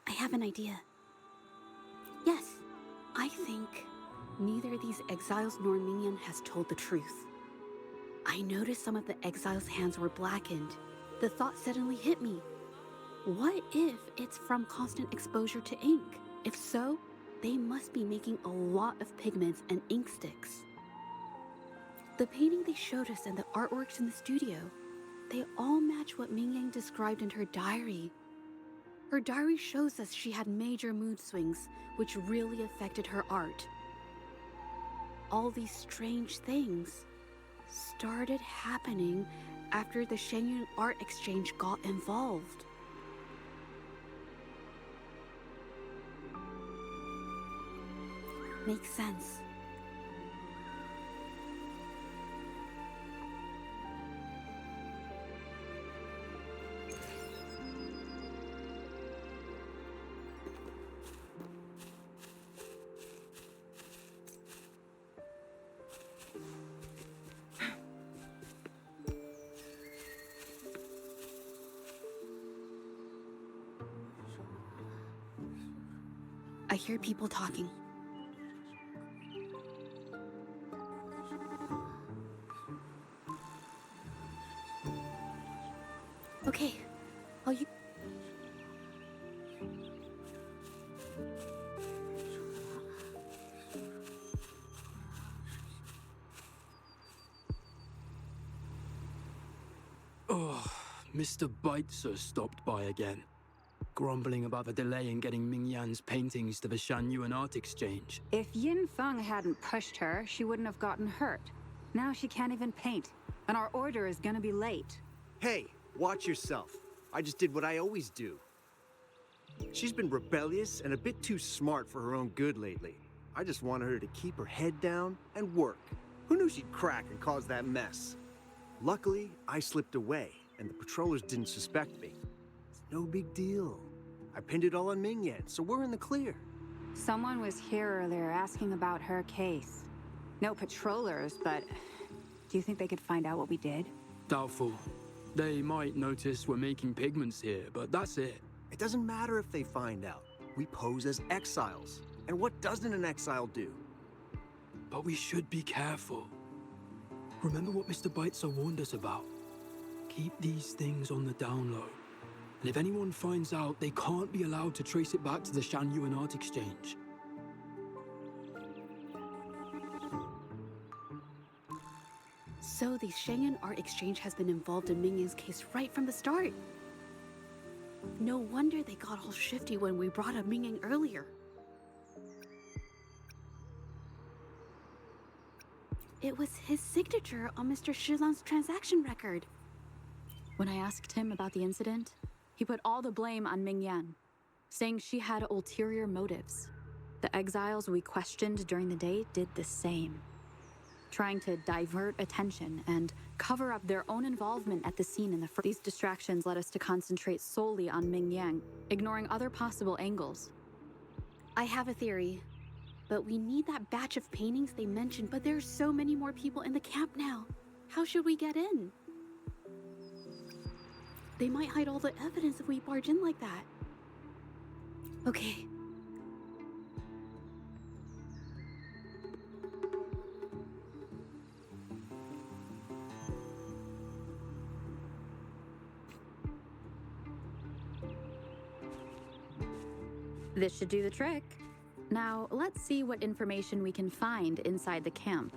I have an idea. Yes, I think neither these exiles nor Mingyan has told the truth. I noticed some of the exiles' hands were blackened. The thought suddenly hit me. What if it's from constant exposure to ink? If so, they must be making a lot of pigments and ink sticks. The painting they showed us and the artworks in the studio, they all match what Mingyang described in her diary. Her diary shows us she had major mood swings, which really affected her art. All these strange things started happening after the Shenyun Art Exchange got involved. Makes sense. I hear people talking. Okay, I'll you. Oh, Mr. Beitzer stopped by again, grumbling about the delay in getting Mingyan's paintings to the Shanyuan Art Exchange. If Yin Feng hadn't pushed her, she wouldn't have gotten hurt. Now she can't even paint, and our order is gonna be late. Hey, watch yourself. I just did what I always do. She's been rebellious and a bit too smart for her own good lately. I just wanted her to keep her head down and work. Who knew she'd crack and cause that mess? Luckily, I slipped away, and the patrollers didn't suspect me. It's no big deal. I pinned it all on Mingyan, so we're in the clear. Someone was here earlier asking about her case. No patrollers, but do you think they could find out what we did? Doubtful. They might notice we're making pigments here, but that's it. It doesn't matter if they find out. We pose as exiles. And what doesn't an exile do? But we should be careful. Remember what Mr. Beitzer warned us about? Keep these things on the down low. And if anyone finds out, they can't be allowed to trace it back to the Shanyuan Art Exchange. So the Shenyun Art Exchange has been involved in Mingyan's case right from the start. No wonder they got all shifty when we brought up Mingyan earlier. It was his signature on Mr. Shilan's transaction record. When I asked him about the incident, he put all the blame on Mingyan, saying she had ulterior motives. The exiles we questioned during the day did the same, trying to divert attention and cover up their own involvement at the scene in the first. These distractions led us to concentrate solely on Mingyan, ignoring other possible angles. I have a theory. But we need that batch of paintings they mentioned, but there are so many more people in the camp now. How should we get in? They might hide all the evidence if we barge in like that. Okay. This should do the trick. Now, let's see what information we can find inside the camp.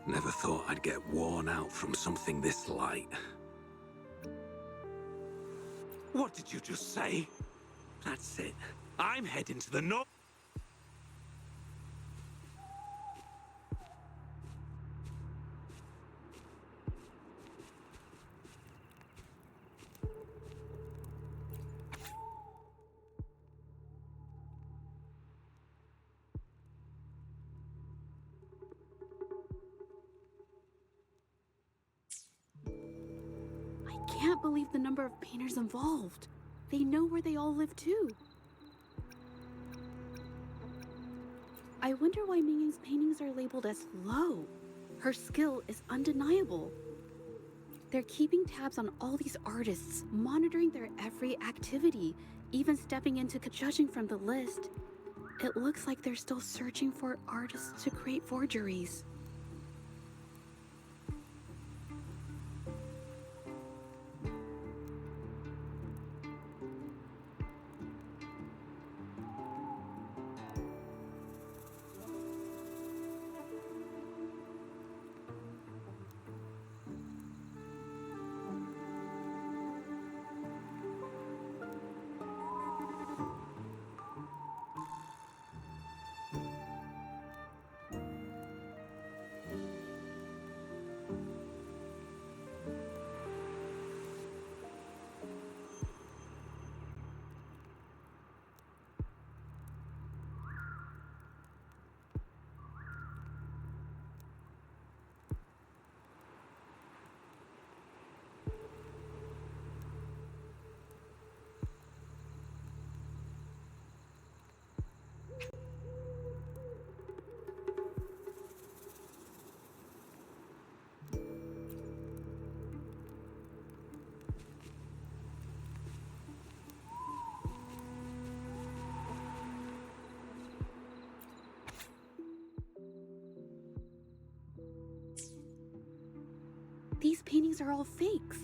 Never thought I'd get worn out from something this light. What did you just say? That's it. I'm heading to the north. I can't believe the number of painters involved. They know where they all live too. I wonder why Mingyang's paintings are labeled as low. Her skill is undeniable. They're keeping tabs on all these artists, monitoring their every activity, even stepping in to judging from the list. It looks like they're still searching for artists to create forgeries. These paintings are all fakes.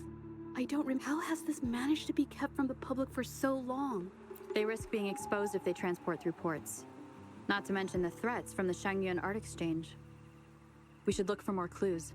I don't remember. How has this managed to be kept from the public for so long? They risk being exposed if they transport through ports. Not to mention the threats from the Shangyuan Art Exchange. We should look for more clues.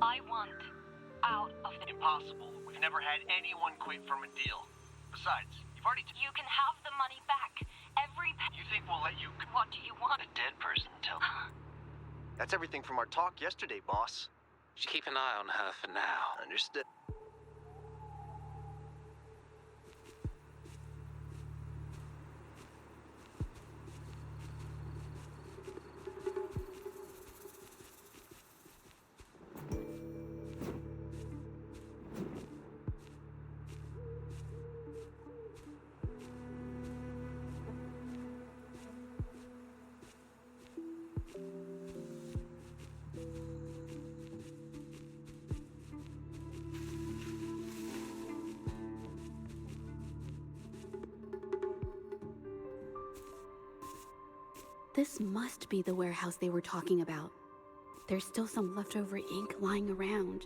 I want out of the... Impossible. We've never had anyone quit from a deal. Besides, you've already... You can have the money back. You think we'll let you... What do you want? A dead person tell me. That's everything from our talk yesterday, boss. Keep an eye on her for now. Understood. This must be the warehouse they were talking about. There's still some leftover ink lying around.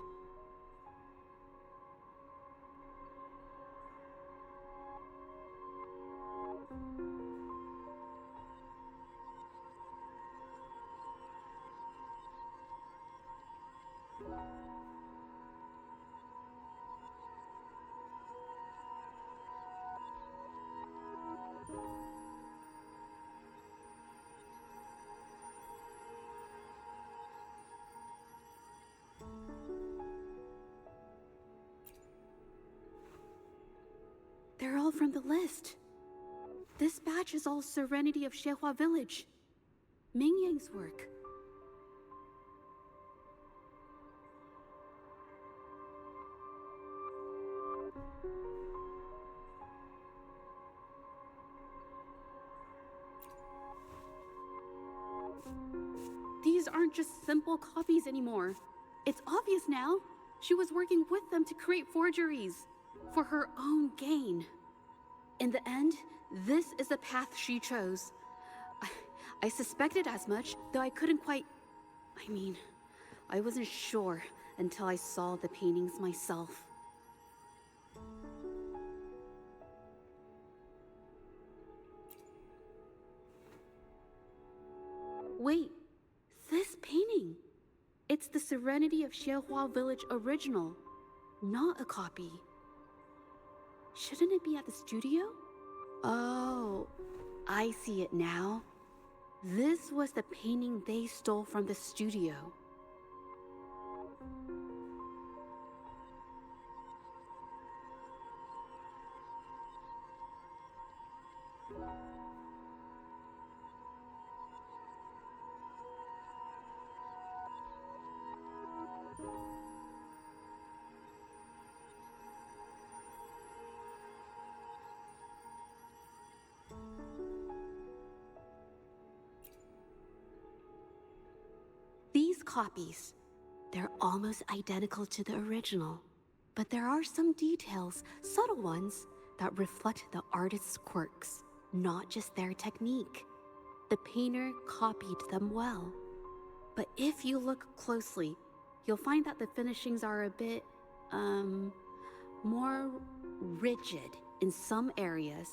They're all from the list. This batch is all Serenity of Xehua Village. Ming Yang's work. These aren't just simple copies anymore. It's obvious now. She was working with them to create forgeries for her own gain. In the end, this is the path she chose. I suspected as much, though I couldn't quite... I wasn't sure until I saw the paintings myself. Wait, this painting. It's the Serenity of Xehua Village original, not a copy. Shouldn't it be at the studio? Oh, I see it now. This was the painting they stole from the studio. These copies, they're almost identical to the original, but there are some details, subtle ones, that reflect the artist's quirks, not just their technique. The painter copied them well. But if you look closely, you'll find that the finishings are a bit, more rigid in some areas.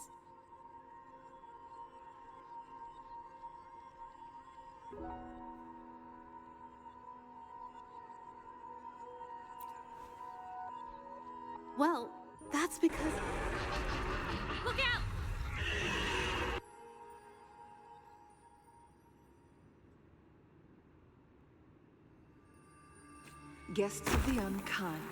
Well, that's because... Look out! Guests of the unkind.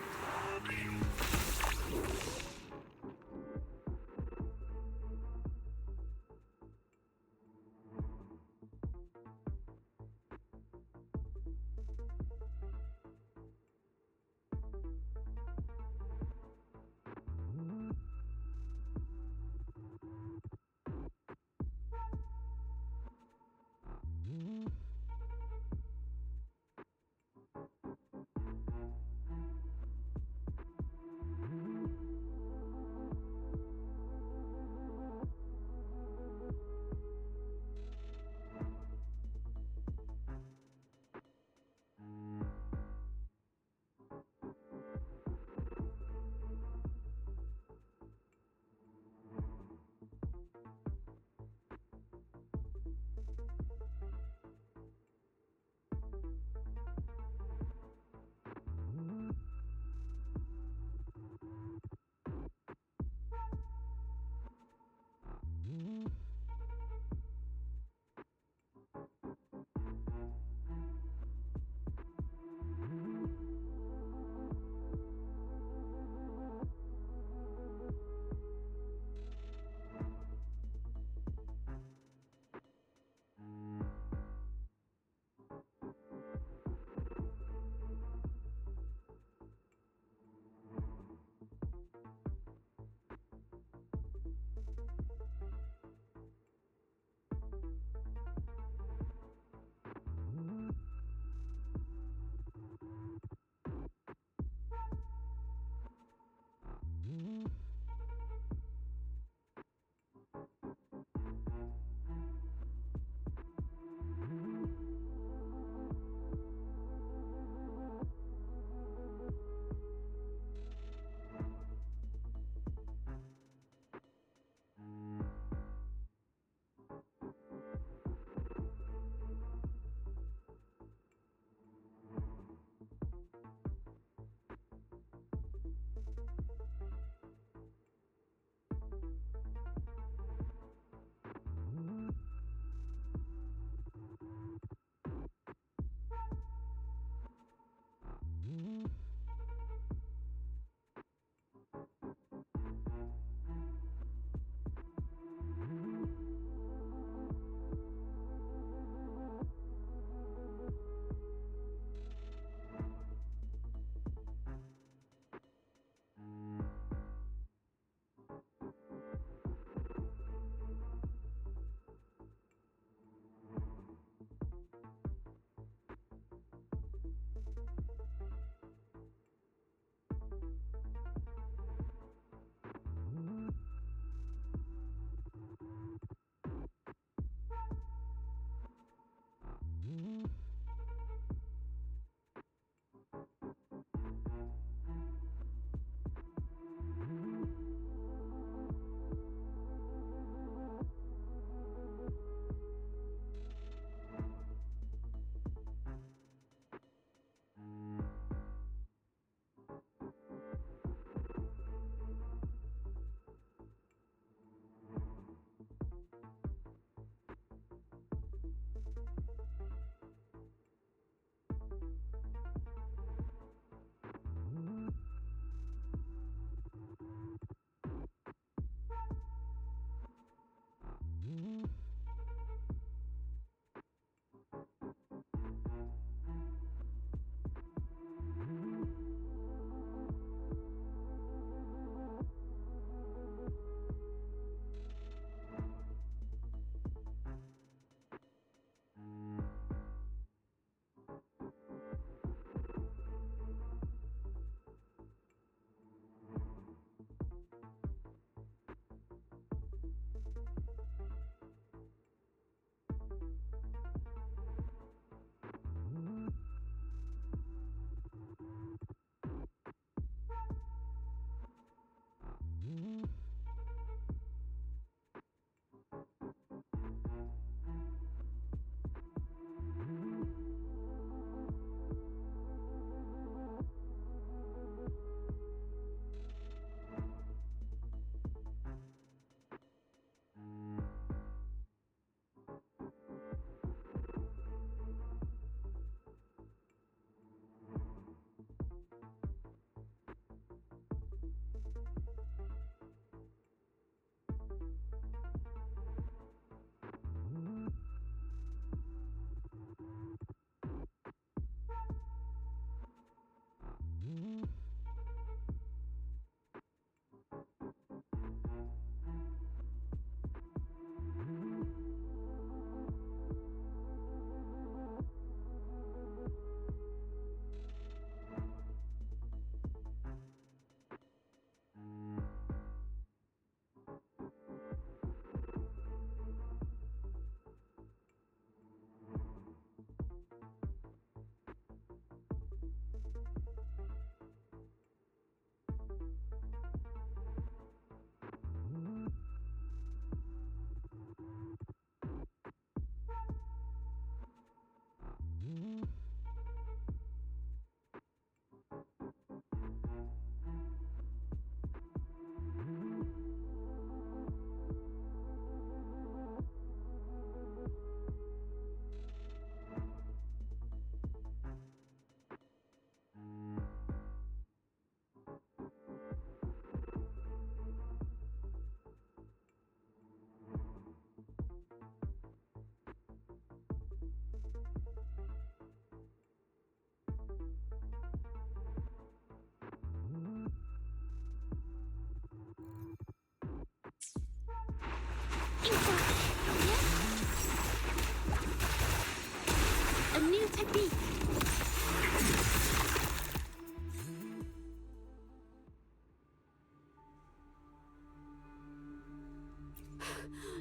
A new technique.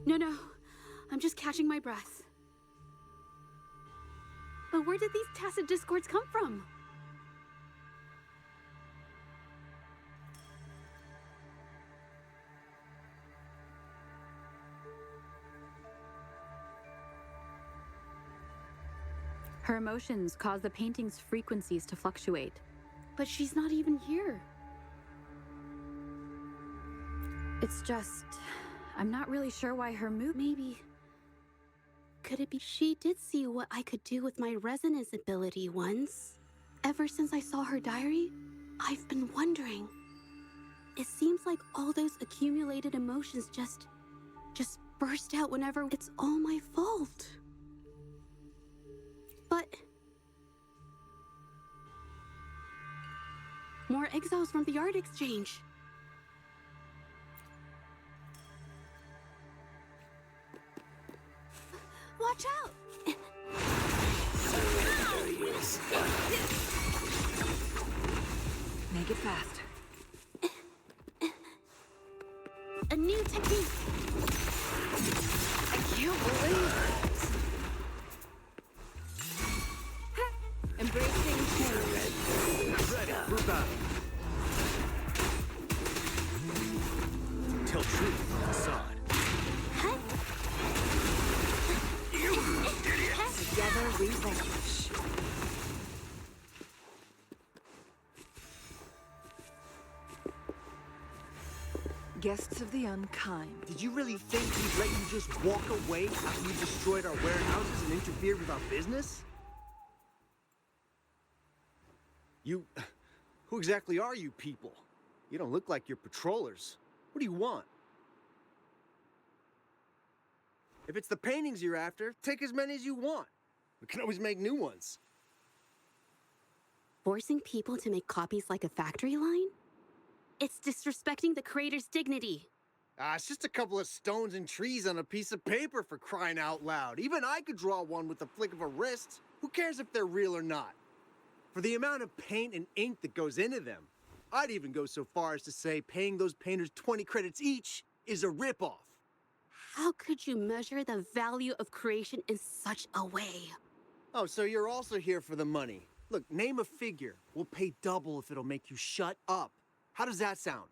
No. I'm just catching my breath. But where did these tacit discords come from? Her emotions cause the painting's frequencies to fluctuate. But she's not even here. It's just... I'm not really sure why her mood... Maybe... Could it be she did see what I could do with my resonance ability once? Ever since I saw her diary, I've been wondering. It seems like all those accumulated emotions just burst out whenever it's all my fault. But... more exiles from the art exchange. Watch out! Make it fast. A new technique! I can't believe it. Embracing change. Ready, move out. Tell truth, facade. Together we vanquish. Guests of the unkind. Did you really think we'd let you just walk away after you destroyed our warehouses and interfered with our business? You... who exactly are you people? You don't look like you're patrollers. What do you want? If it's the paintings you're after, take as many as you want. We can always make new ones. Forcing people to make copies like a factory line? It's disrespecting the creator's dignity. It's just a couple of stones and trees on a piece of paper, for crying out loud. Even I could draw one with the flick of a wrist. Who cares if they're real or not? For the amount of paint and ink that goes into them, I'd even go so far as to say paying those painters 20 credits each is a ripoff. How could you measure the value of creation in such a way? Oh, so you're also here for the money. Look, name a figure. We'll pay double if it'll make you shut up. How does that sound?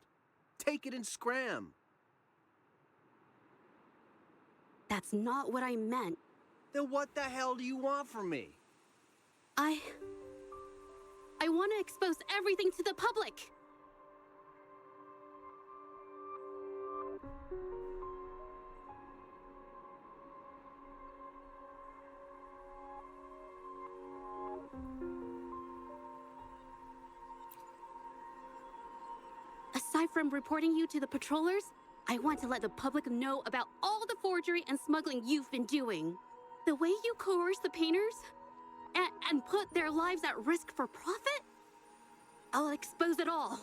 Take it and scram. That's not what I meant. Then what the hell do you want from me? I want to expose everything to the public. Aside from reporting you to the patrollers, I want to let the public know about all the forgery and smuggling you've been doing. The way you coerce the painters and put their lives at risk for profit? I'll expose it all.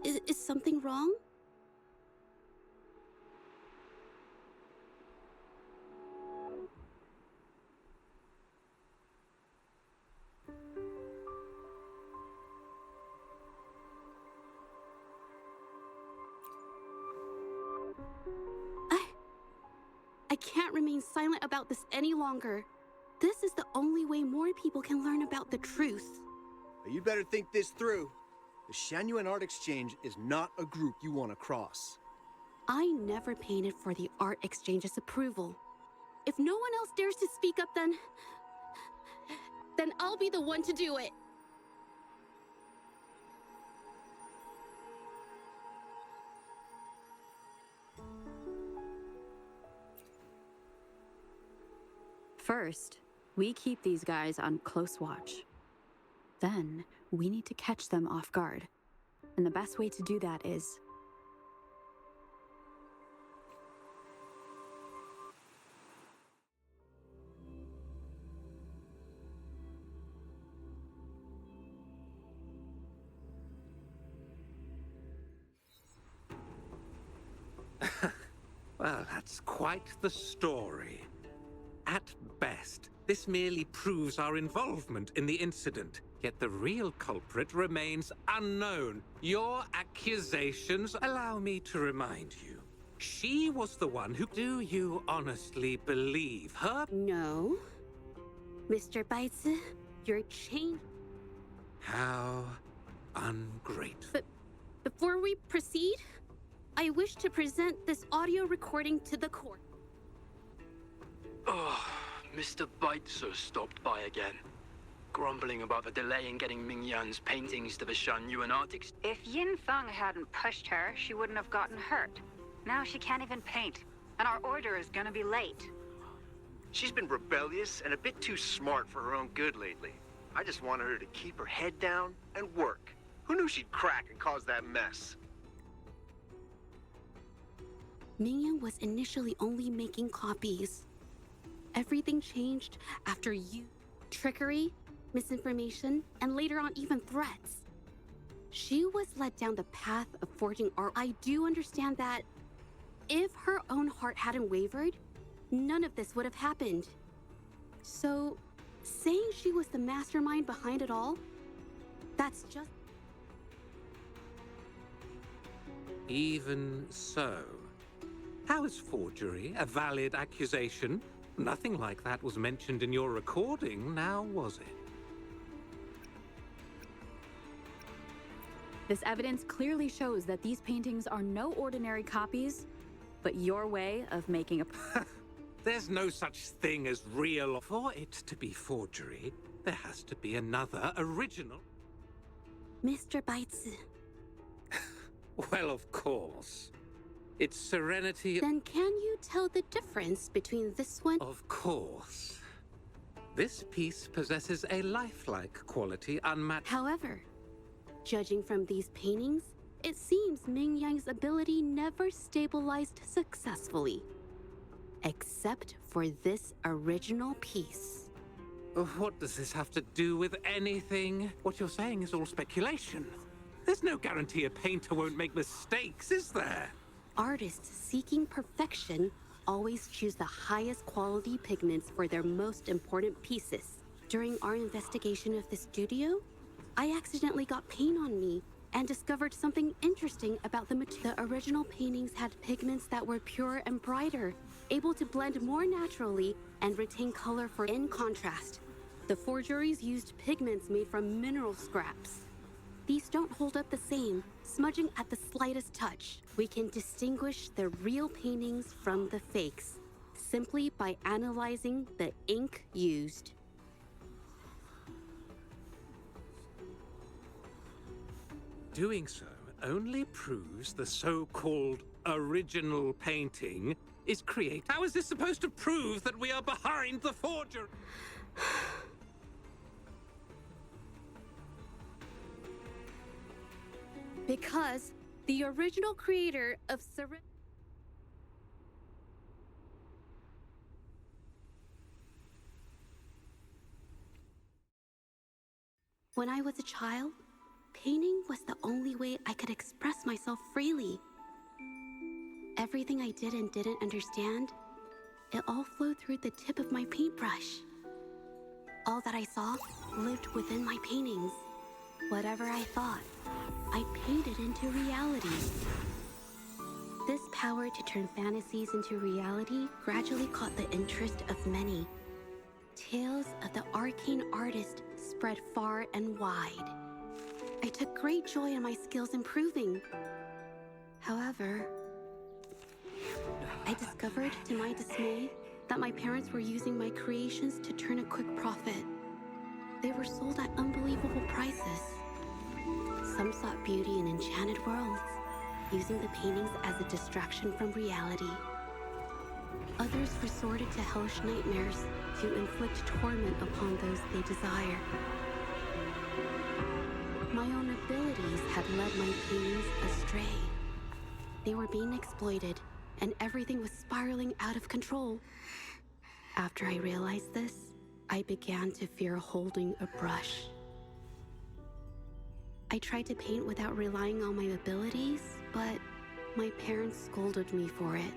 Is something wrong? I can't remain silent about this any longer. This is the only way more people can learn about the truth. You'd better think this through. The Shanyuan Art Exchange is not a group you want to cross. I never painted for the Art Exchange's approval. If no one else dares to speak up, then I'll be the one to do it. First, we keep these guys on close watch. Then, we need to catch them off guard. And the best way to do that is... Well, that's quite the story. At best, this merely proves our involvement in the incident, yet the real culprit remains unknown. Your accusations, allow me to remind you, she was the one who... Do you honestly believe her? No. Mr. Baitsu, you're changed. How ungrateful. But before we proceed, I wish to present this audio recording to the court. Oh, Mr. Baitsu stopped by again, grumbling about the delay in getting Ming Yan's paintings to the Shanyuan Arctic. If Yin Feng hadn't pushed her, she wouldn't have gotten hurt. Now she can't even paint, and our order is gonna be late. She's been rebellious and a bit too smart for her own good lately. I just wanted her to keep her head down and work. Who knew she'd crack and cause that mess? Mingyan was initially only making copies. Everything changed after you... trickery, misinformation, and later on even threats. She was led down the path of forging art. I do understand that if her own heart hadn't wavered, none of this would have happened. So, saying she was the mastermind behind it all, that's just... Even so, how is forgery a valid accusation? Nothing like that was mentioned in your recording, now was it? This evidence clearly shows that these paintings are no ordinary copies, but your way of making a... There's no such thing as real. For it to be forgery, there has to be another original. Mr. Baitsu. Well, of course. It's serenity... Then can you tell the difference between this one? Of course. This piece possesses a lifelike quality unmatched... However, judging from these paintings, it seems Ming Yang's ability never stabilized successfully. Except for this original piece. What does this have to do with anything? What you're saying is all speculation. There's no guarantee a painter won't make mistakes, is there? Artists seeking perfection always choose the highest quality pigments for their most important pieces. During our investigation of the studio, I accidentally got paint on me and discovered something interesting about the material. The original paintings had pigments that were pure and brighter, able to blend more naturally and retain color for in contrast. The forgeries used pigments made from mineral scraps. These don't hold up the same, smudging at the slightest touch. We can distinguish the real paintings from the fakes, simply by analyzing the ink used. Doing so only proves the so-called original painting is created. How is this supposed to prove that we are behind the forgery? Because the original creator of When I was a child, painting was the only way I could express myself freely. Everything I did and didn't understand, it all flowed through the tip of my paintbrush. All that I saw lived within my paintings. Whatever I thought, I painted into reality. This power to turn fantasies into reality gradually caught the interest of many. Tales of the arcane artist spread far and wide. I took great joy in my skills improving. However, I discovered to my dismay that my parents were using my creations to turn a quick profit. They were sold at unbelievable prices. Some sought beauty in enchanted worlds, using the paintings as a distraction from reality. Others resorted to hellish nightmares to inflict torment upon those they desire. My own abilities had led my paintings astray. They were being exploited, and everything was spiraling out of control. After I realized this, I began to fear holding a brush. I tried to paint without relying on my abilities, but my parents scolded me for it.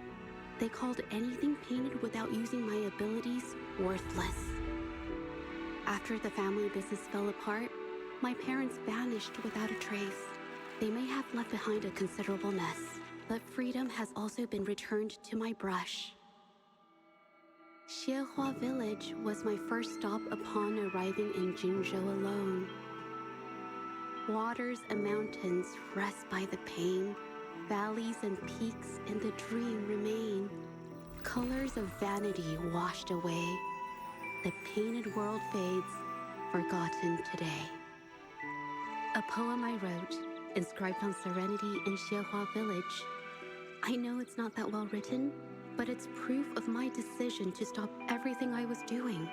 They called anything painted without using my abilities worthless. After the family business fell apart, my parents vanished without a trace. They may have left behind a considerable mess, but freedom has also been returned to my brush. Xiehua Village was my first stop upon arriving in Jingzhou alone. Waters and mountains rest by the pain. Valleys and peaks in the dream remain. Colors of vanity washed away. The painted world fades, forgotten today. A poem I wrote, inscribed on serenity in Xiehua Village. I know it's not that well written, but it's proof of my decision to stop everything I was doing.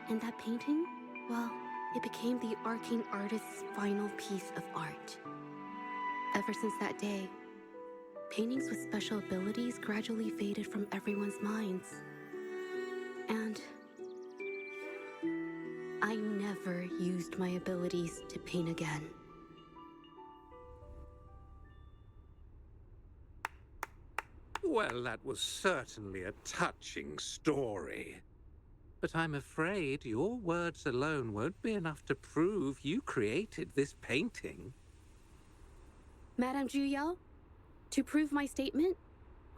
And that painting, well, it became the arcane artist's final piece of art. Ever since that day, paintings with special abilities gradually faded from everyone's minds. And I never used my abilities to paint again. Well, that was certainly a touching story. But I'm afraid your words alone won't be enough to prove you created this painting. Madame Juyao, to prove my statement,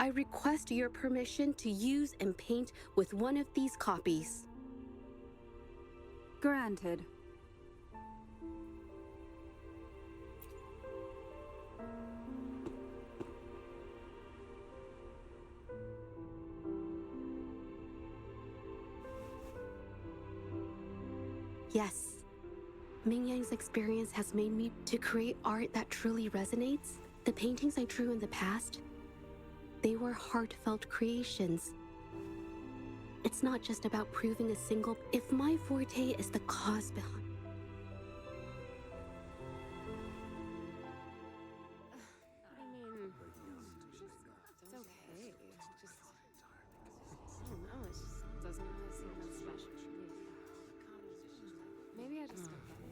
I request your permission to use and paint with one of these copies. Granted. Yes, Ming Yang's experience has made me to create art that truly resonates. The paintings I drew in the past, they were heartfelt creations. It's not just about proving a single. If my forte is the cause behind. I mean, it's okay. Just, I don't know. It just doesn't really seem that special to me. Maybe I just don't get it.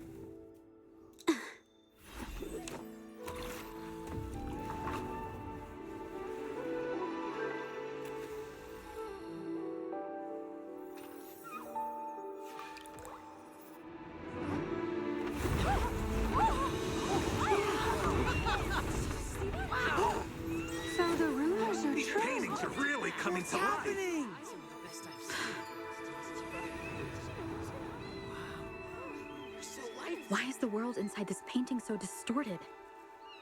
So the rumors are These true. paintings are really coming to life. Why is the world inside this painting so distorted?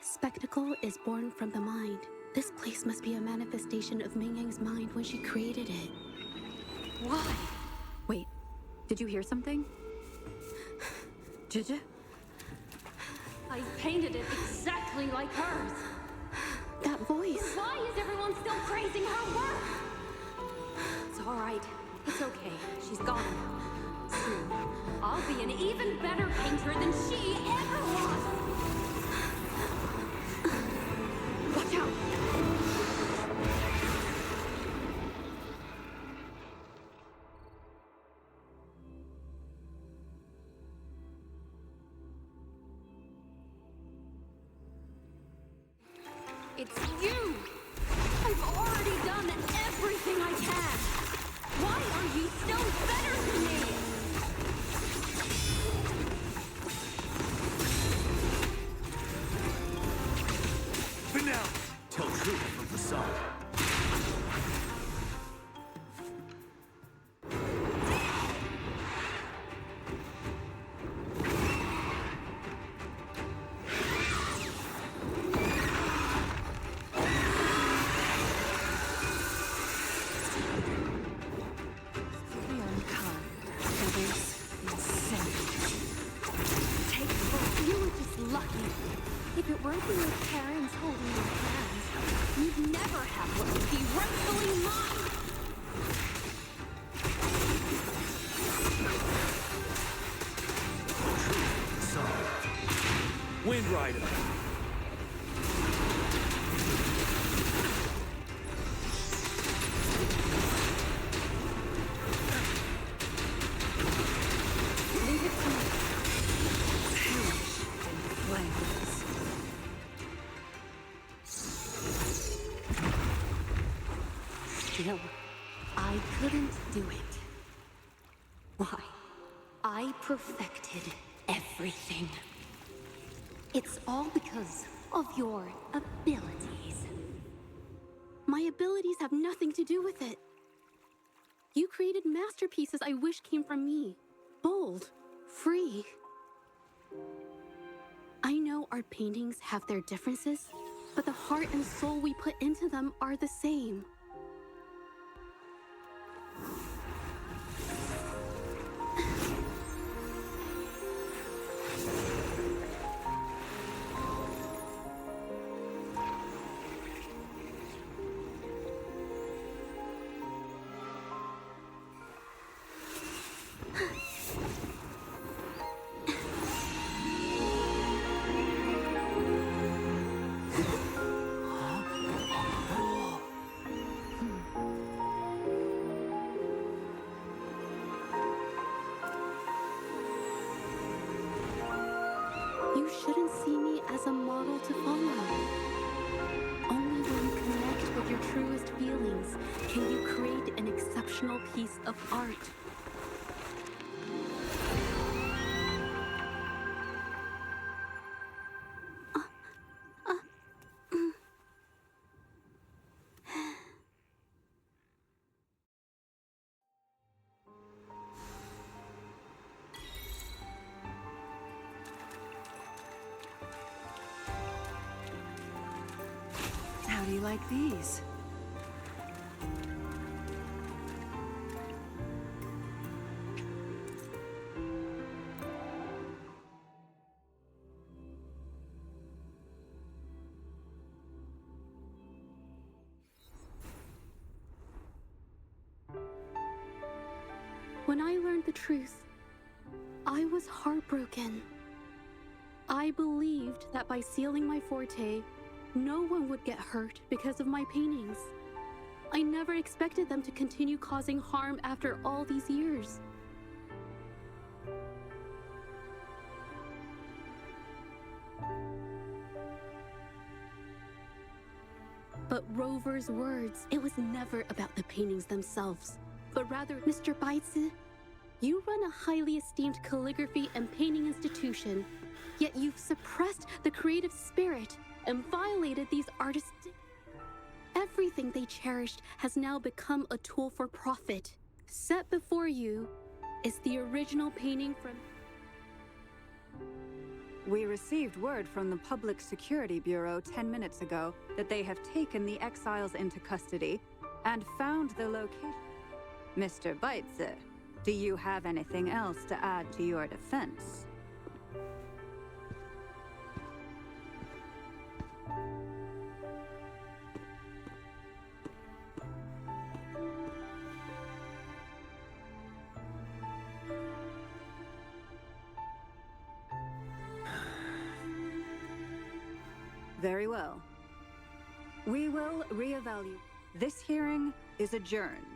Spectacle is born from the mind. This place must be a manifestation of Ming Yang's mind when she created it. Why? Wait, did you hear something? Jija? I painted it exactly like hers. That voice. Why is everyone still praising her work? It's all right. It's okay. She's gone now. Soon, I'll be an even better painter than she ever was. Watch out! It's you! I've already done everything I can! Why are you still better than me? For now, tell truth from facade. The unkind. Others insane. Take full. You were just lucky. If it weren't for your parents holding your hands, you'd never have what would be rightfully mine! Facade. Wind Rider. Leave it to me. Perish in flames. still, I couldn't do it. Why? I perfected everything. It's all because of your abilities. My abilities have nothing to do with it. You created masterpieces I wish came from me. Bold, free. I know our paintings have their differences, but the heart and soul we put into them are the same. You shouldn't see me as a model to follow. Only when you connect with your truest feelings can you create an exceptional piece of art. How do you like these? When I learned the truth, I was heartbroken. I believed that by sealing my forte, no one would get hurt because of my paintings. I never expected them to continue causing harm after all these years. But Rover's words, it was never about the paintings themselves, but rather, Mr. Baitsu, you run a highly esteemed calligraphy and painting institution, yet you've suppressed the creative spirit and violated these artists. Everything they cherished has now become a tool for profit. Set before you is the original painting from... We received word from the Public Security Bureau 10 minutes ago that they have taken the exiles into custody and found the location. Mr. Baitsu, do you have anything else to add to your defense? Very well. We will reevaluate. This hearing is adjourned.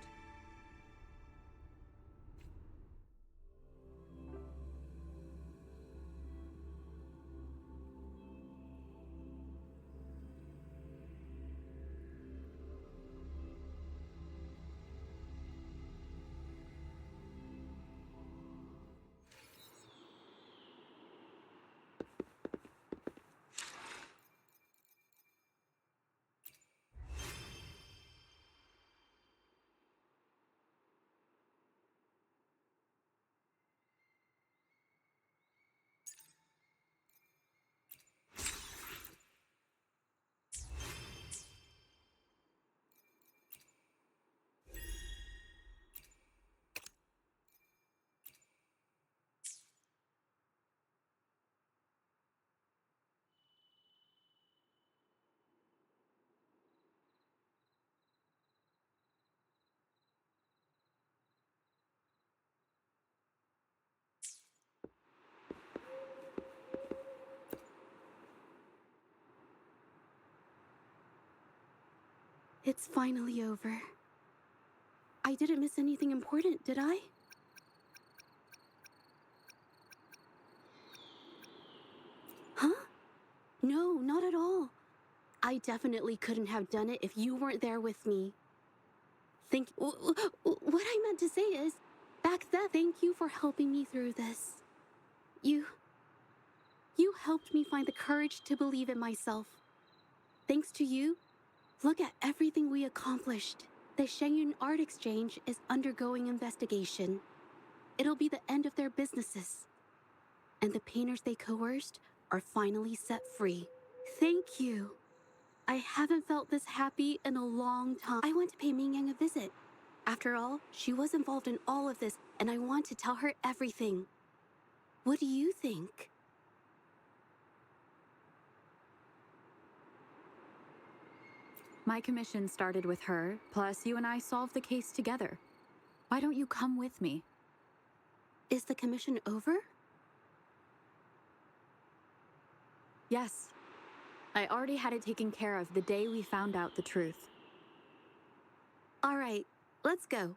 It's finally over. I didn't miss anything important, did I? Huh? No, not at all. I definitely couldn't have done it if you weren't there with me. What I meant to say is, back then, thank you for helping me through this. You helped me find the courage to believe in myself. Thanks to you, look at everything we accomplished. The Shenyun Art Exchange is undergoing investigation. It'll be the end of their businesses. And the painters they coerced are finally set free. Thank you. I haven't felt this happy in a long time. I want to pay Mingyang a visit. After all, she was involved in all of this, and I want to tell her everything. What do you think? My commission started with her, plus you and I solved the case together. Why don't you come with me? Is the commission over? Yes. I already had it taken care of the day we found out the truth. All right, let's go.